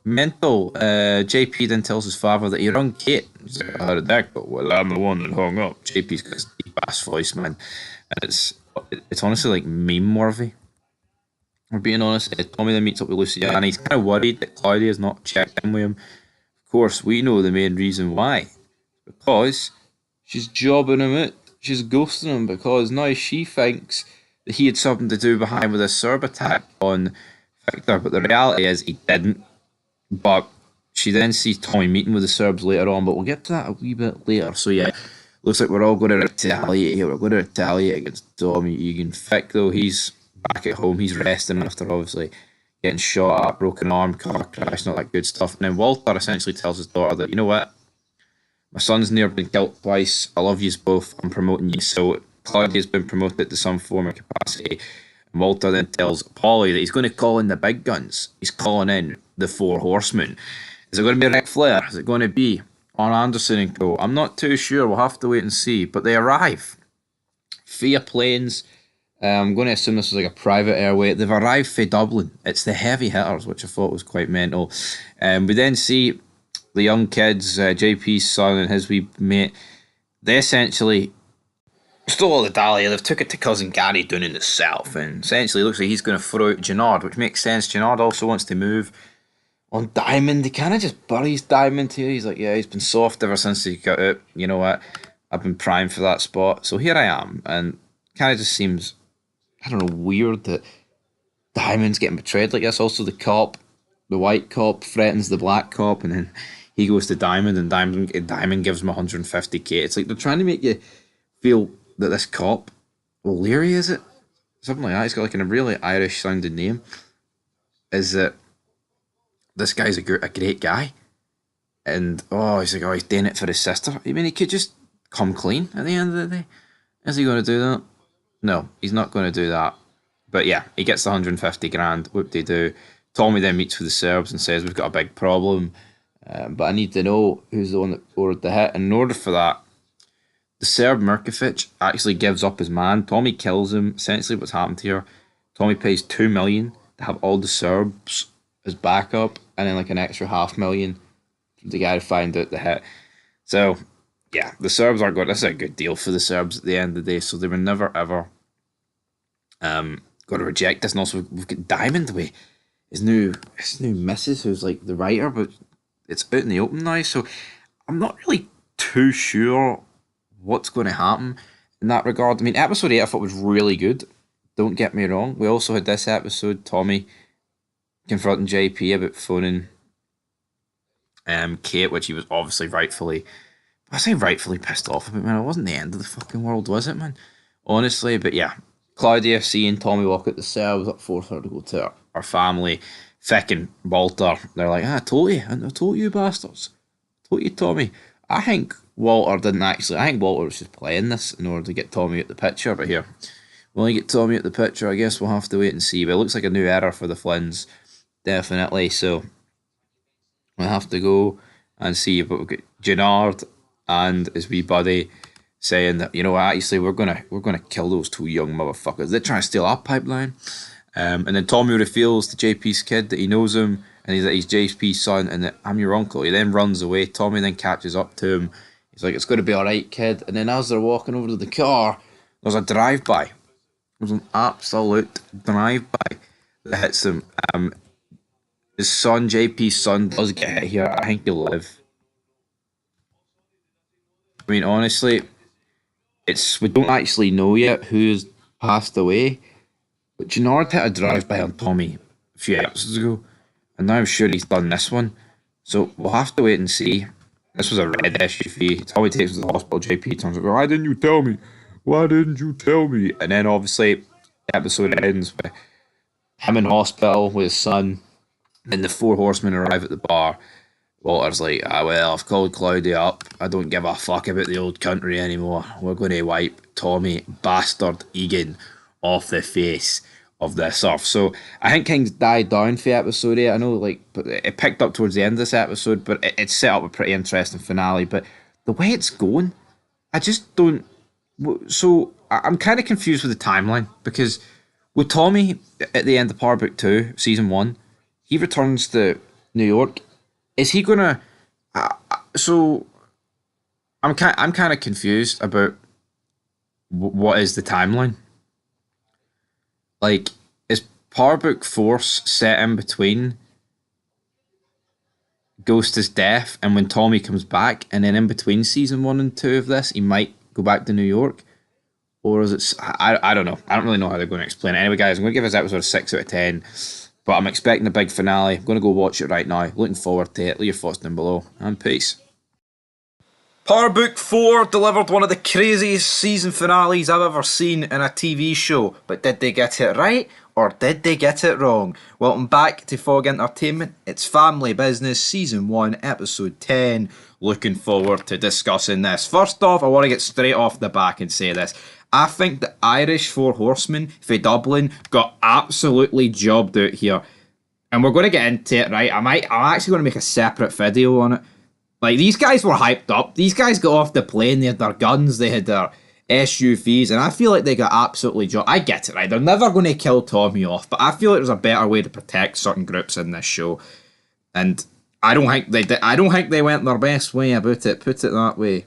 mental. JP then tells his father that he rung Kate. He's like, how did that go? Well, I'm the one that hung up. JP's got this deep ass voice, man, and it's honestly like meme worthy. We're being honest. Tommy then meets up with Lucy, and he's kind of worried that Claudia's not checked in with him. Of course, we know the main reason why. Because she's jobbing him out. She's ghosting him because now she thinks that he had something to do behind with a Serb attack on Victor, but the reality is he didn't. But she then sees Tommy meeting with the Serbs later on, but we'll get to that a wee bit later. So yeah, looks like we're all going to retaliate here. We're going to retaliate against Tommy Egan. Vic, though, he's back at home. He's resting after obviously getting shot at, broken arm, car crash, and all that good stuff. And then Walter essentially tells his daughter that, you know what? My son's near been killed twice. I love yous both. I'm promoting you. So Claudia's been promoted to some form of capacity. And Walter then tells Polly that he's going to call in the big guns. He's calling in the Four Horsemen. Is it going to be Ric Flair? Is it going to be Arn Anderson and co? I'm not too sure. We'll have to wait and see. But they arrive via planes. I'm going to assume this was like a private airway. They've arrived for Dublin. It's the heavy hitters, which I thought was quite mental. We then see the young kids, JP's son and his wee mate. They essentially stole all the Dahlia. They've took it to cousin Gary down in the south, and essentially looks like he's going to throw out Gennard, which makes sense. Gennard also wants to move on Diamond. He kind of just buries Diamond here. He's like, yeah, he's been soft ever since he got out. You know what? I've been primed for that spot. So here I am, and kind of just seems, I don't know, weird that Diamond's getting betrayed like this. Also, the white cop threatens the black cop, and then he goes to Diamond, and Diamond gives him 150k. It's like they're trying to make you feel that this cop, O'Leary, is it? Something like that. He's got like a really Irish sounding name. Is that this guy's a great guy? And he's like, he's doing it for his sister. I mean, he could just come clean at the end of the day. Is he going to do that? No, he's not going to do that. But yeah, he gets the 150 grand. Whoop-de-doo. Tommy then meets with the Serbs and says, we've got a big problem. But I need to know who's the one that ordered the hit. And in order for that, the Serb Mirkovic actually gives up his man. Tommy kills him. Essentially what's happened here, Tommy pays 2 million to have all the Serbs as backup, and then like an extra 500,000 for the guy to find out the hit. So yeah, the Serbs aren't going. This is a good deal for the Serbs at the end of the day. So they were never ever going to reject this. And also we've got Diamond away. His new missus, who's like the writer, but it's out in the open now. So I'm not really too sure what's going to happen in that regard. I mean, episode 8 I thought was really good. Don't get me wrong. We also had this episode, Tommy confronting JP about phoning Kate, which he was obviously rightfully pissed off about, man. It wasn't the end of the fucking world, was it, man? Honestly, but yeah. Claudia seeing Tommy walk out the cell was up forced her to go to our family. Vic and Walter, they're like, I told you bastards. I told you, Tommy. I think Walter was just playing this in order to get Tommy at the picture, but here, when we get Tommy at the picture, I guess we'll have to wait and see. But it looks like a new era for the Flynns, definitely. So we'll have to go and see. But we've got Gennard and his wee buddy saying that, you know, actually we're gonna kill those two young motherfuckers. They're trying to steal our pipeline. And then Tommy reveals to JP's kid that he knows him, and he's JP's son, and that I'm your uncle. He then runs away. Tommy then catches up to him. He's like, it's going to be alright, kid. And then as they're walking over to the car, there's a drive-by. There's an absolute drive-by that hits him. His son, JP's son, does get hit here. I think he'll live. I mean, honestly, we don't actually know yet who's passed away. But Gennard hit a drive-by on Tommy a few episodes ago, and now I'm sure he's done this one. So we'll have to wait and see. This was a red SUV. It's all he takes to the hospital. JP turns up, why didn't you tell me? Why didn't you tell me? And then obviously the episode ends with him in hospital with his son. Then the Four Horsemen arrive at the bar. Walter's like, well, I've called Claudia up. I don't give a fuck about the old country anymore. We're going to wipe Tommy bastard Egan off the face of this earth. So I think things died down for episode 8. I know, like, but it picked up towards the end of this episode, but it set up a pretty interesting finale. But the way it's going, I just don't. So I'm kind of confused with the timeline, because with Tommy at the end of Power Book 2, Season 1, he returns to New York. Is he gonna? So I'm kind of confused about what is the timeline. Like, is Power Book Force set in between Ghost's death and when Tommy comes back, and then in between season 1 and 2 of this, he might go back to New York? Or is it... I don't know. I don't really know how they're going to explain it. Anyway, guys, I'm going to give this episode a 6 out of 10. But I'm expecting a big finale. I'm going to go watch it right now. Looking forward to it. Leave your thoughts down below. And peace. Power Book 4 delivered one of the craziest season finales I've ever seen in a TV show. But did they get it right? Or did they get it wrong? Welcome back to Fog Entertainment. It's Family Business Season 1, Episode 10. Looking forward to discussing this. First off, I want to get straight off the back and say this. I think the Irish Four Horsemen for Dublin got absolutely jobbed out here. And we're going to get into it, right? I'm actually going to make a separate video on it. Like, these guys were hyped up. These guys got off the plane, they had their guns, they had their SUVs, and I feel like they got absolutely jobbed. I get it, right? They're never going to kill Tommy off, but I feel like there's a better way to protect certain groups in this show. And I don't think they did. I don't think they went their best way about it, put it that way.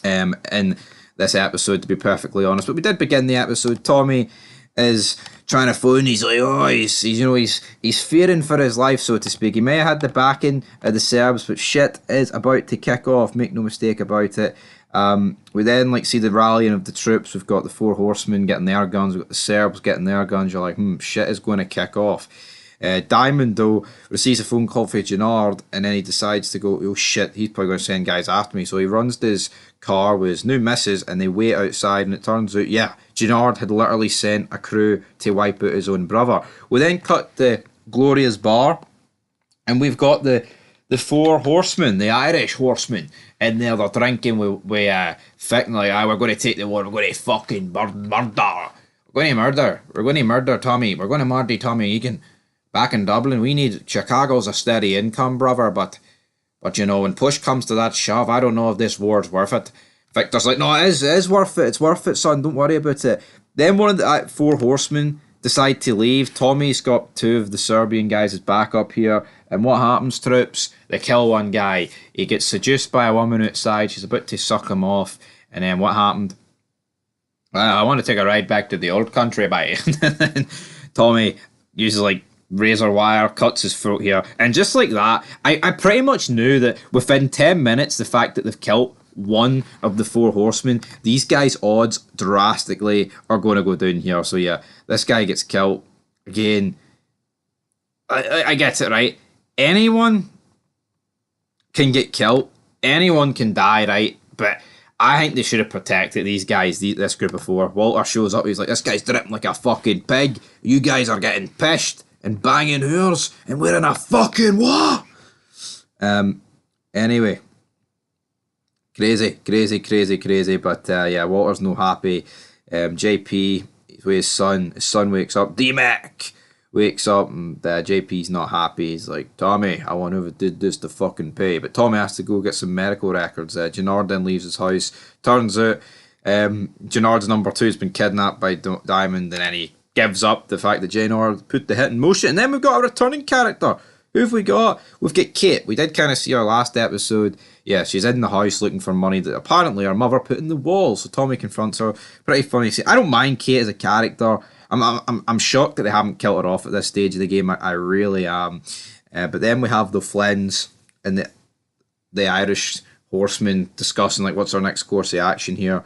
In this episode, to be perfectly honest. But we did begin the episode. Tommy is trying to phone. He's like, oh, he's fearing for his life, so to speak. He may have had the backing of the Serbs, but shit is about to kick off. Make no mistake about it. We then see the rallying of the troops. We've got the Four Horsemen getting their guns. We've got the Serbs getting their guns. You're like, shit is going to kick off. Diamond, though, receives a phone call for Gennard, and then he decides to go, oh shit, he's probably going to send guys after me. So he runs to his car with his new missus, and they wait outside, and it turns out, yeah, Gennard had literally sent a crew to wipe out his own brother. We then cut to Gloria's bar, and we've got the Four Horsemen, the Irish Horsemen, in there. They're drinking with Fick, like, we're going to take the war, we're going to fucking murder. We're going to murder Tommy. We're going to murder Tommy Egan. Back in Dublin, we need Chicago's a steady income, brother, but you know, when push comes to that shove, I don't know if this war's worth it. Victor's like, no, it is worth it. It's worth it, son. Don't worry about it. Then one of the Four Horsemen decide to leave. Tommy's got two of the Serbian guys as backup here. And what happens, troops? They kill one guy. He gets seduced by a woman outside. She's about to suck him off. And then what happened? I want to take a ride back to the old country, bye. Tommy uses razor wire, cuts his throat here, and just like that, I pretty much knew that within 10 minutes, the fact that they've killed one of the Four Horsemen, these guys' odds drastically are going to go down here. So yeah, this guy gets killed again. I get it, right? Anyone can get killed, anyone can die, right? But I think they should have protected these guys, this group before. Walter shows up, he's like, this guy's dripping like a fucking pig, you guys are getting pissed and banging whores, and we're in a fucking war. Anyway, crazy. But yeah, Walter's no happy. JP with his son wakes up. D-Mac wakes up, and JP's not happy. He's like, Tommy, I want whoever did this to fucking pay. But Tommy has to go get some medical records. Gennard then leaves his house. Turns out Gennard's number 2 has been kidnapped by Diamond, and then he gives up the fact that Gennard put the hit in motion. And then we've got a returning character. Who have we got? We've got Kate. We did kind of see her last episode. Yeah, she's in the house looking for money that apparently her mother put in the wall. So Tommy confronts her. Pretty funny. See, I don't mind Kate as a character. I'm shocked that they haven't killed her off at this stage of the game. I really am. But then we have the Flynns and the Irish Horsemen discussing what's our next course of action here.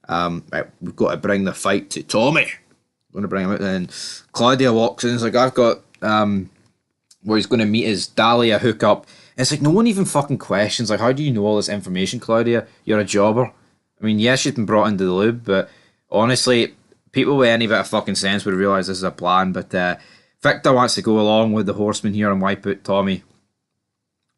Right, we've got to bring the fight to Tommy. Going to bring him out. Then Claudia walks in. It's like, I've got where he's going to meet his Dahlia hookup. And it's like, no one even fucking questions, like, how do you know all this information, Claudia? You're a jobber. I mean, yes, she's been brought into the loop, but honestly, people with any bit of fucking sense would realise this is a plan. But Victor wants to go along with the Horsemen here and wipe out Tommy,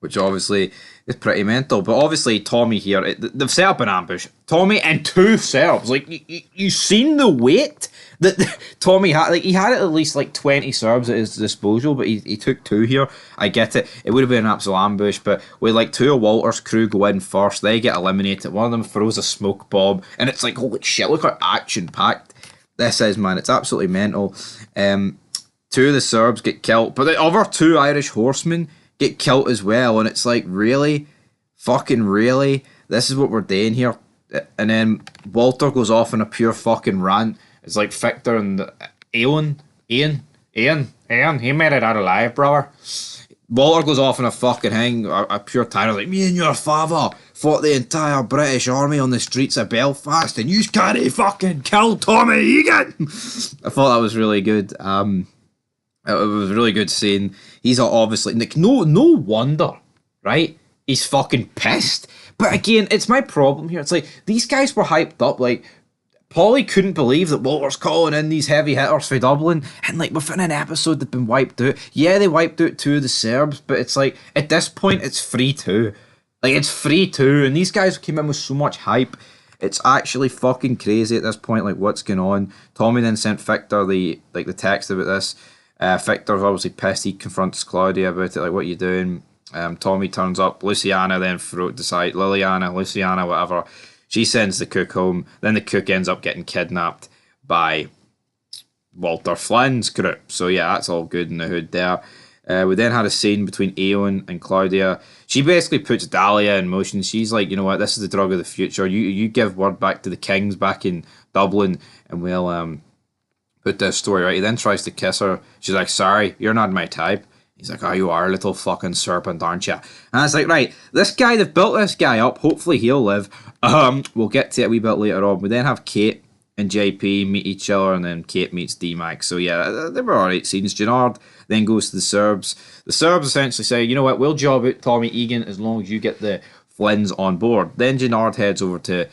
which obviously is pretty mental. But obviously, Tommy here, they've set up an ambush. Tommy and 2 Serbs. Like, you seen the weight that Tommy had? Like, he had at least 20 Serbs at his disposal, but he took 2 here. I get it. It would have been an absolute ambush, but with 2 of Walter's crew go in first, they get eliminated. One of them throws a smoke bomb, and it's like, holy shit, look how action-packed this is, man. It's absolutely mental. 2 of the Serbs get killed, but the other 2 Irish Horsemen get killed as well, and it's like, really? Fucking really? This is what we're doing here? And then Walter goes off in a pure fucking rant. It's like Victor and Ian, he made it out alive, brother. Walter goes off in a fucking thing, a pure tyrant, like, me and your father fought the entire British army on the streets of Belfast, and you can't fucking kill Tommy Egan. I thought that was really good. It was really good seeing. He's obviously like, no wonder, right? He's fucking pissed. But again, it's my problem here. It's like these guys were hyped up, like. Paulie couldn't believe that Walter's calling in these heavy hitters for Dublin, and like within an episode they've been wiped out. Yeah, they wiped out 2 of the Serbs, but it's like at this point it's 3-2. Like it's 3-2, and these guys came in with so much hype. It's actually fucking crazy at this point. Like what's going on? Tommy then sent Victor the text about this. Victor's obviously pissed. He confronts Claudia about it. Like, what are you doing? Tommy turns up. Luciana then Luciana, whatever. She sends the cook home. Then the cook ends up getting kidnapped by Walter Flynn's crew. So yeah, that's all good in the hood there. We then had a scene between Eowyn and Claudia. She basically puts Dahlia in motion. She's like, you know what, this is the drug of the future. You give word back to the kings back in Dublin, and we'll put this story right. He then tries to kiss her. She's like, sorry, you're not my type. He's like, oh, you are a little fucking serpent, aren't you? And I was like, right, this guy, they've built this guy up. Hopefully he'll live. We'll get to it a wee bit later on. We then have Kate and JP meet each other, and then Kate meets D-Max. So yeah, they were alright scenes. Gennard then goes to the Serbs. The Serbs essentially say, you know what, we'll job out Tommy Egan as long as you get the Flynns on board. Then Gennard heads over to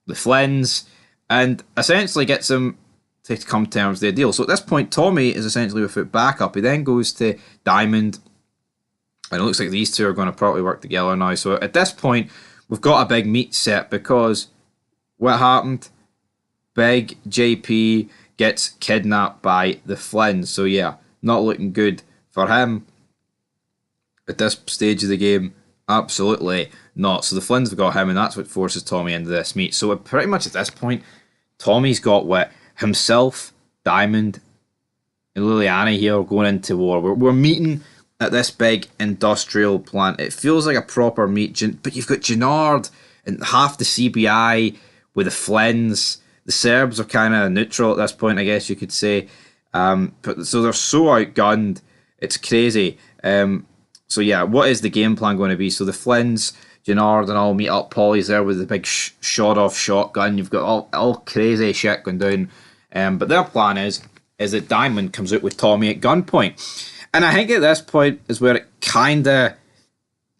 the Flynns and essentially gets him to come to terms with their deal. So at this point, Tommy is essentially without backup. He then goes to Diamond, and it looks like these two are going to probably work together now. So at this point, we've got a big meet set because what happened? Big JP gets kidnapped by the Flynns. So yeah, not looking good for him at this stage of the game. Absolutely not. So the Flynns have got him, and that's what forces Tommy into this meet. So pretty much at this point, Tommy's got what? Himself, Diamond, and Liliana here going into war. We're meeting at this big industrial plant. It feels like a proper meet, but you've got Gennard and half the CBI with the Flynns. The Serbs are kind of neutral at this point, I guess you could say. But so they're so outgunned, it's crazy. So yeah, what is the game plan going to be? So the Flynns, Gennard and all meet up. Paulie's there with the big shot-off shotgun. You've got all crazy shit going down. But their plan is that Diamond comes out with Tommy at gunpoint. And I think at this point is where it kind of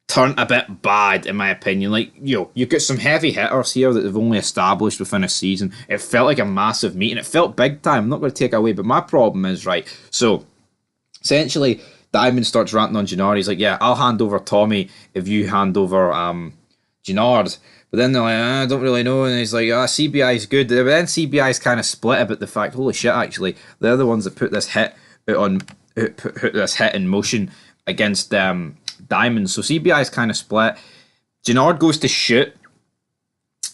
turned a bit bad, in my opinion. Like, you've got some heavy hitters here that they've only established within a season. It felt like a massive meeting. It felt big time. I'm not going to take away, but my problem is, right, so essentially Diamond starts ranting on Gennard. He's like, yeah, I'll hand over Tommy if you hand over Gennard. But then they're like, I don't really know. And he's like, CBI's good. But then CBI's kind of split about the fact, holy shit, actually, they're the ones that put this hit put this hit in motion against Diamond. So CBI's kind of split. Gennard goes to shoot,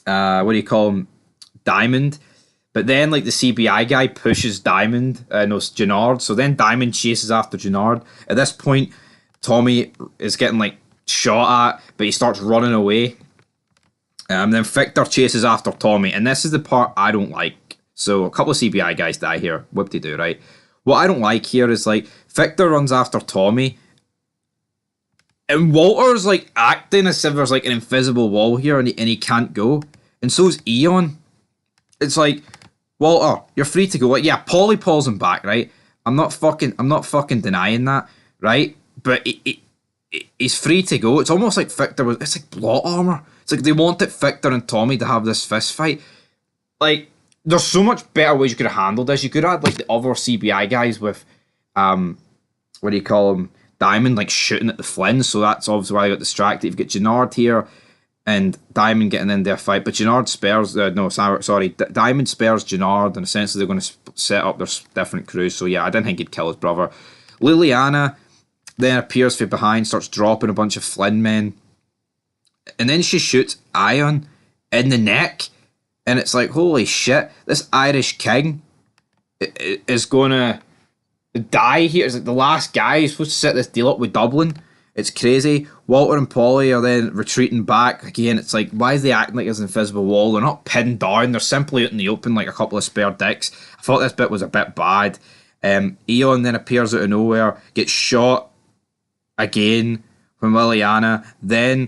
what do you call him, Diamond. But then, like, the CBI guy pushes Gennard. So then Diamond chases after Gennard. At this point, Tommy is getting, like, shot at, but he starts running away. Then Victor chases after Tommy, and this is the part I don't like. So a couple of CBI guys die here. Whoop-de-doo, right? What I don't like here is, like, Victor runs after Tommy, and Walter's, like, acting as if there's, like, an invisible wall here, and he can't go. And so's Eon. It's like, Walter, you're free to go. Like, yeah, Paulie pulls him back, right? I'm not fucking denying that, right? But he's free to go. It's almost like it's like plot armor. It's like they wanted Victor and Tommy to have this fist fight. Like, there's so much better ways you could have handled this. You could have had, like, the other CBI guys with, what do you call them? Diamond, like, shooting at the Flynns. So that's obviously why I got distracted. You've got Gennard here and Diamond getting in their fight. But Gennard spares, Diamond spares Gennard, and essentially they're going to set up their different crews. So yeah, I didn't think he'd kill his brother. Liliana then appears from behind, starts dropping a bunch of Flynn men. And then she shoots Ion in the neck. And it's like, holy shit, this Irish king is going to die here. It's like the last guy who's supposed to set this deal up with Dublin. It's crazy. Walter and Polly are then retreating back. Again, it's like, why is they acting like there's an invisible wall? They're not pinned down. They're simply out in the open like a couple of spare dicks. I thought this bit was a bit bad. Eon then appears out of nowhere, gets shot again from Liliana. Then,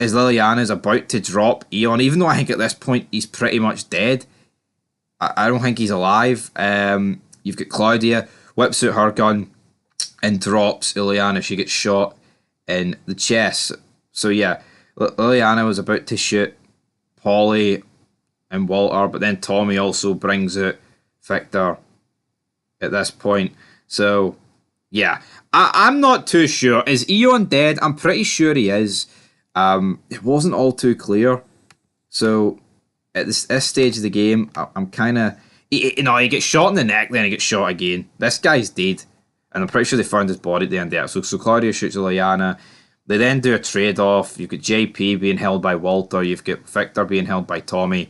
as Liliana is about to drop Eon, even though I think at this point he's pretty much dead, I don't think he's alive. You've got Claudia, whips out her gun and drops Liliana. She gets shot in the chest. So yeah, Liliana was about to shoot Polly and Walter, but then Tommy also brings out Victor at this point. So yeah, I'm not too sure. Is Eon dead? I'm pretty sure he is. It wasn't all too clear. So at this stage of the game, I'm kind of... he gets shot in the neck, then he gets shot again. This guy's dead. And I'm pretty sure they found his body at the end of the episode. So Claudia shoots Liliana. They then do a trade-off. You've got JP being held by Walter. You've got Victor being held by Tommy.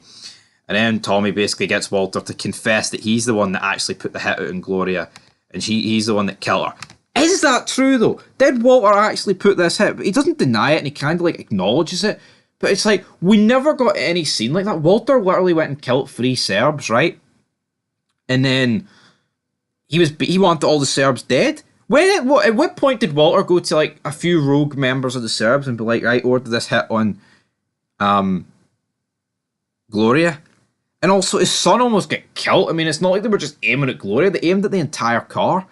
And then Tommy basically gets Walter to confess that he's the one that actually put the hit out on Gloria. And he's the one that killed her. Is that true, though? Did Walter actually put this hit? He doesn't deny it, and he kind of, like, acknowledges it. But it's like, we never got any scene like that. Walter literally went and killed 3 Serbs, right? And then he wanted all the Serbs dead. At what point did Walter go to like a few rogue members of the Serbs and be like, right, order this hit on Gloria? And also his son almost got killed. I mean, it's not like they were just aiming at Gloria, they aimed at the entire car.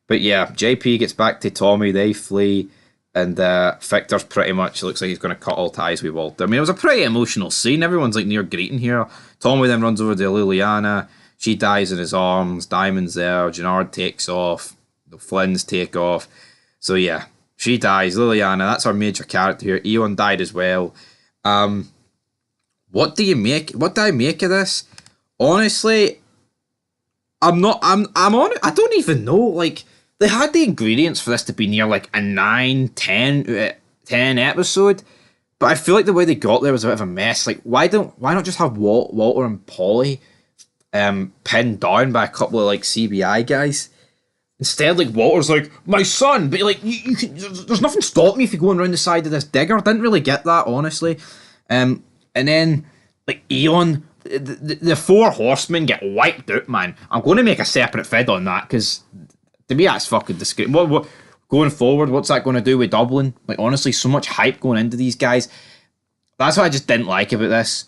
But yeah, JP gets back to Tommy, they flee, and Victor's pretty much looks like he's going to cut all ties with Walter. I mean, it was a pretty emotional scene. Everyone's like near greeting here. Tommy then runs over to Liliana. She dies in his arms. Diamond's there. Gennard takes off. The Flynns take off. So yeah, she dies. Liliana, that's our major character here. Eon died as well. What do I make of this? Honestly, I don't even know. Like, they had the ingredients for this to be near like a 9, 10 episode, but I feel like the way they got there was a bit of a mess. Like, why not just have Walter and Polly pinned down by a couple of like CBI guys? Instead, like, Walter's like, my son, but like, you can, there's nothing stopping me if you're going around the side of this digger. I didn't really get that, honestly. And then, like, Eon, the 4 horsemen get wiped out, man. I'm going to make a separate vid on that, because to me, that's fucking disgusting. What going forward, what's that going to do with Dublin? Like, honestly, so much hype going into these guys. That's what I just didn't like about this.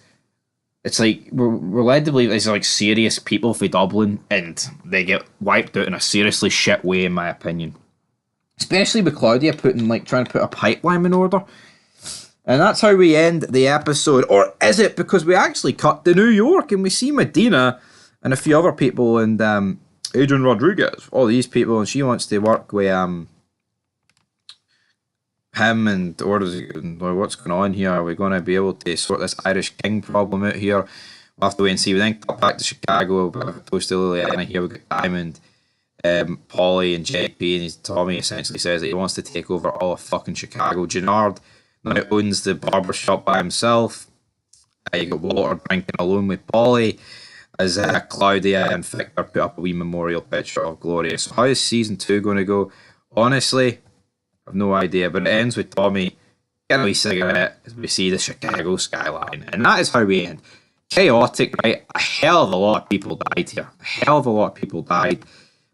It's like, we're led to believe these are like serious people for Dublin, and they get wiped out in a seriously shit way, in my opinion. Especially with Claudia trying to put a pipeline in order. And that's how we end the episode. Or is it? Because we actually cut to New York and we see Medina and a few other people, and Adrian Rodriguez, all these people, and she wants to work with him, and what's going on here? Are we going to be able to sort this Irish King problem out here? We'll have to wait and see. We then cut back to Chicago, post to Liliana here. We've got Diamond, Polly, and JP, and Tommy essentially says that he wants to take over all of fucking Chicago. Gennard now owns the barber shop by himself. You got Walter drinking alone with Polly, as Claudia and Victor put up a wee memorial picture of Gloria. So how is season 2 going to go? Honestly, I've no idea, but it ends with Tommy getting a wee cigarette as we see the Chicago skyline, and that is how we end. Chaotic, right? A hell of a lot of people died here. A hell of a lot of people died.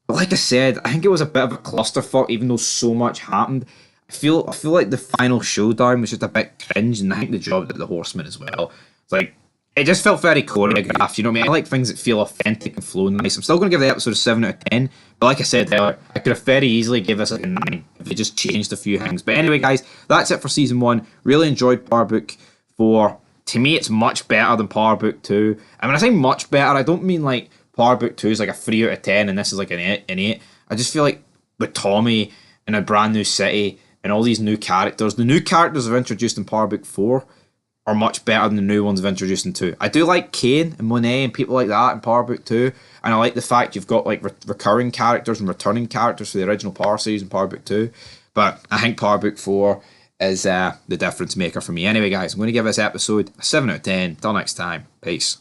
But like I said, I think it was a bit of a clusterfuck, even though so much happened. I feel like the final showdown was just a bit cringe, and I think the job did the Horsemen as well. It's like, it just felt very choreographed, you know what I mean? I like things that feel authentic and flowing nice. I'm still going to give the episode a 7 out of 10, but like I said earlier, I could have very easily give this like a 9 if it just changed a few things. But anyway, guys, that's it for season 1. Really enjoyed Power Book 4. To me, it's much better than Power Book 2. And when I say much better, I don't mean like Power Book 2 is like a 3 out of 10 and this is like an 8. I just feel like with Tommy and a brand new city and all these new characters, the new characters I've introduced in Power Book 4 are much better than the new ones I've introduced in 2. I do like Kane and Monet and people like that in Power Book 2, and I like the fact you've got like recurring characters and returning characters for the original Power series in Power Book 2, but I think Power Book 4 is the difference maker for me. Anyway, guys, I'm going to give this episode a 7 out of 10. Till next time, peace.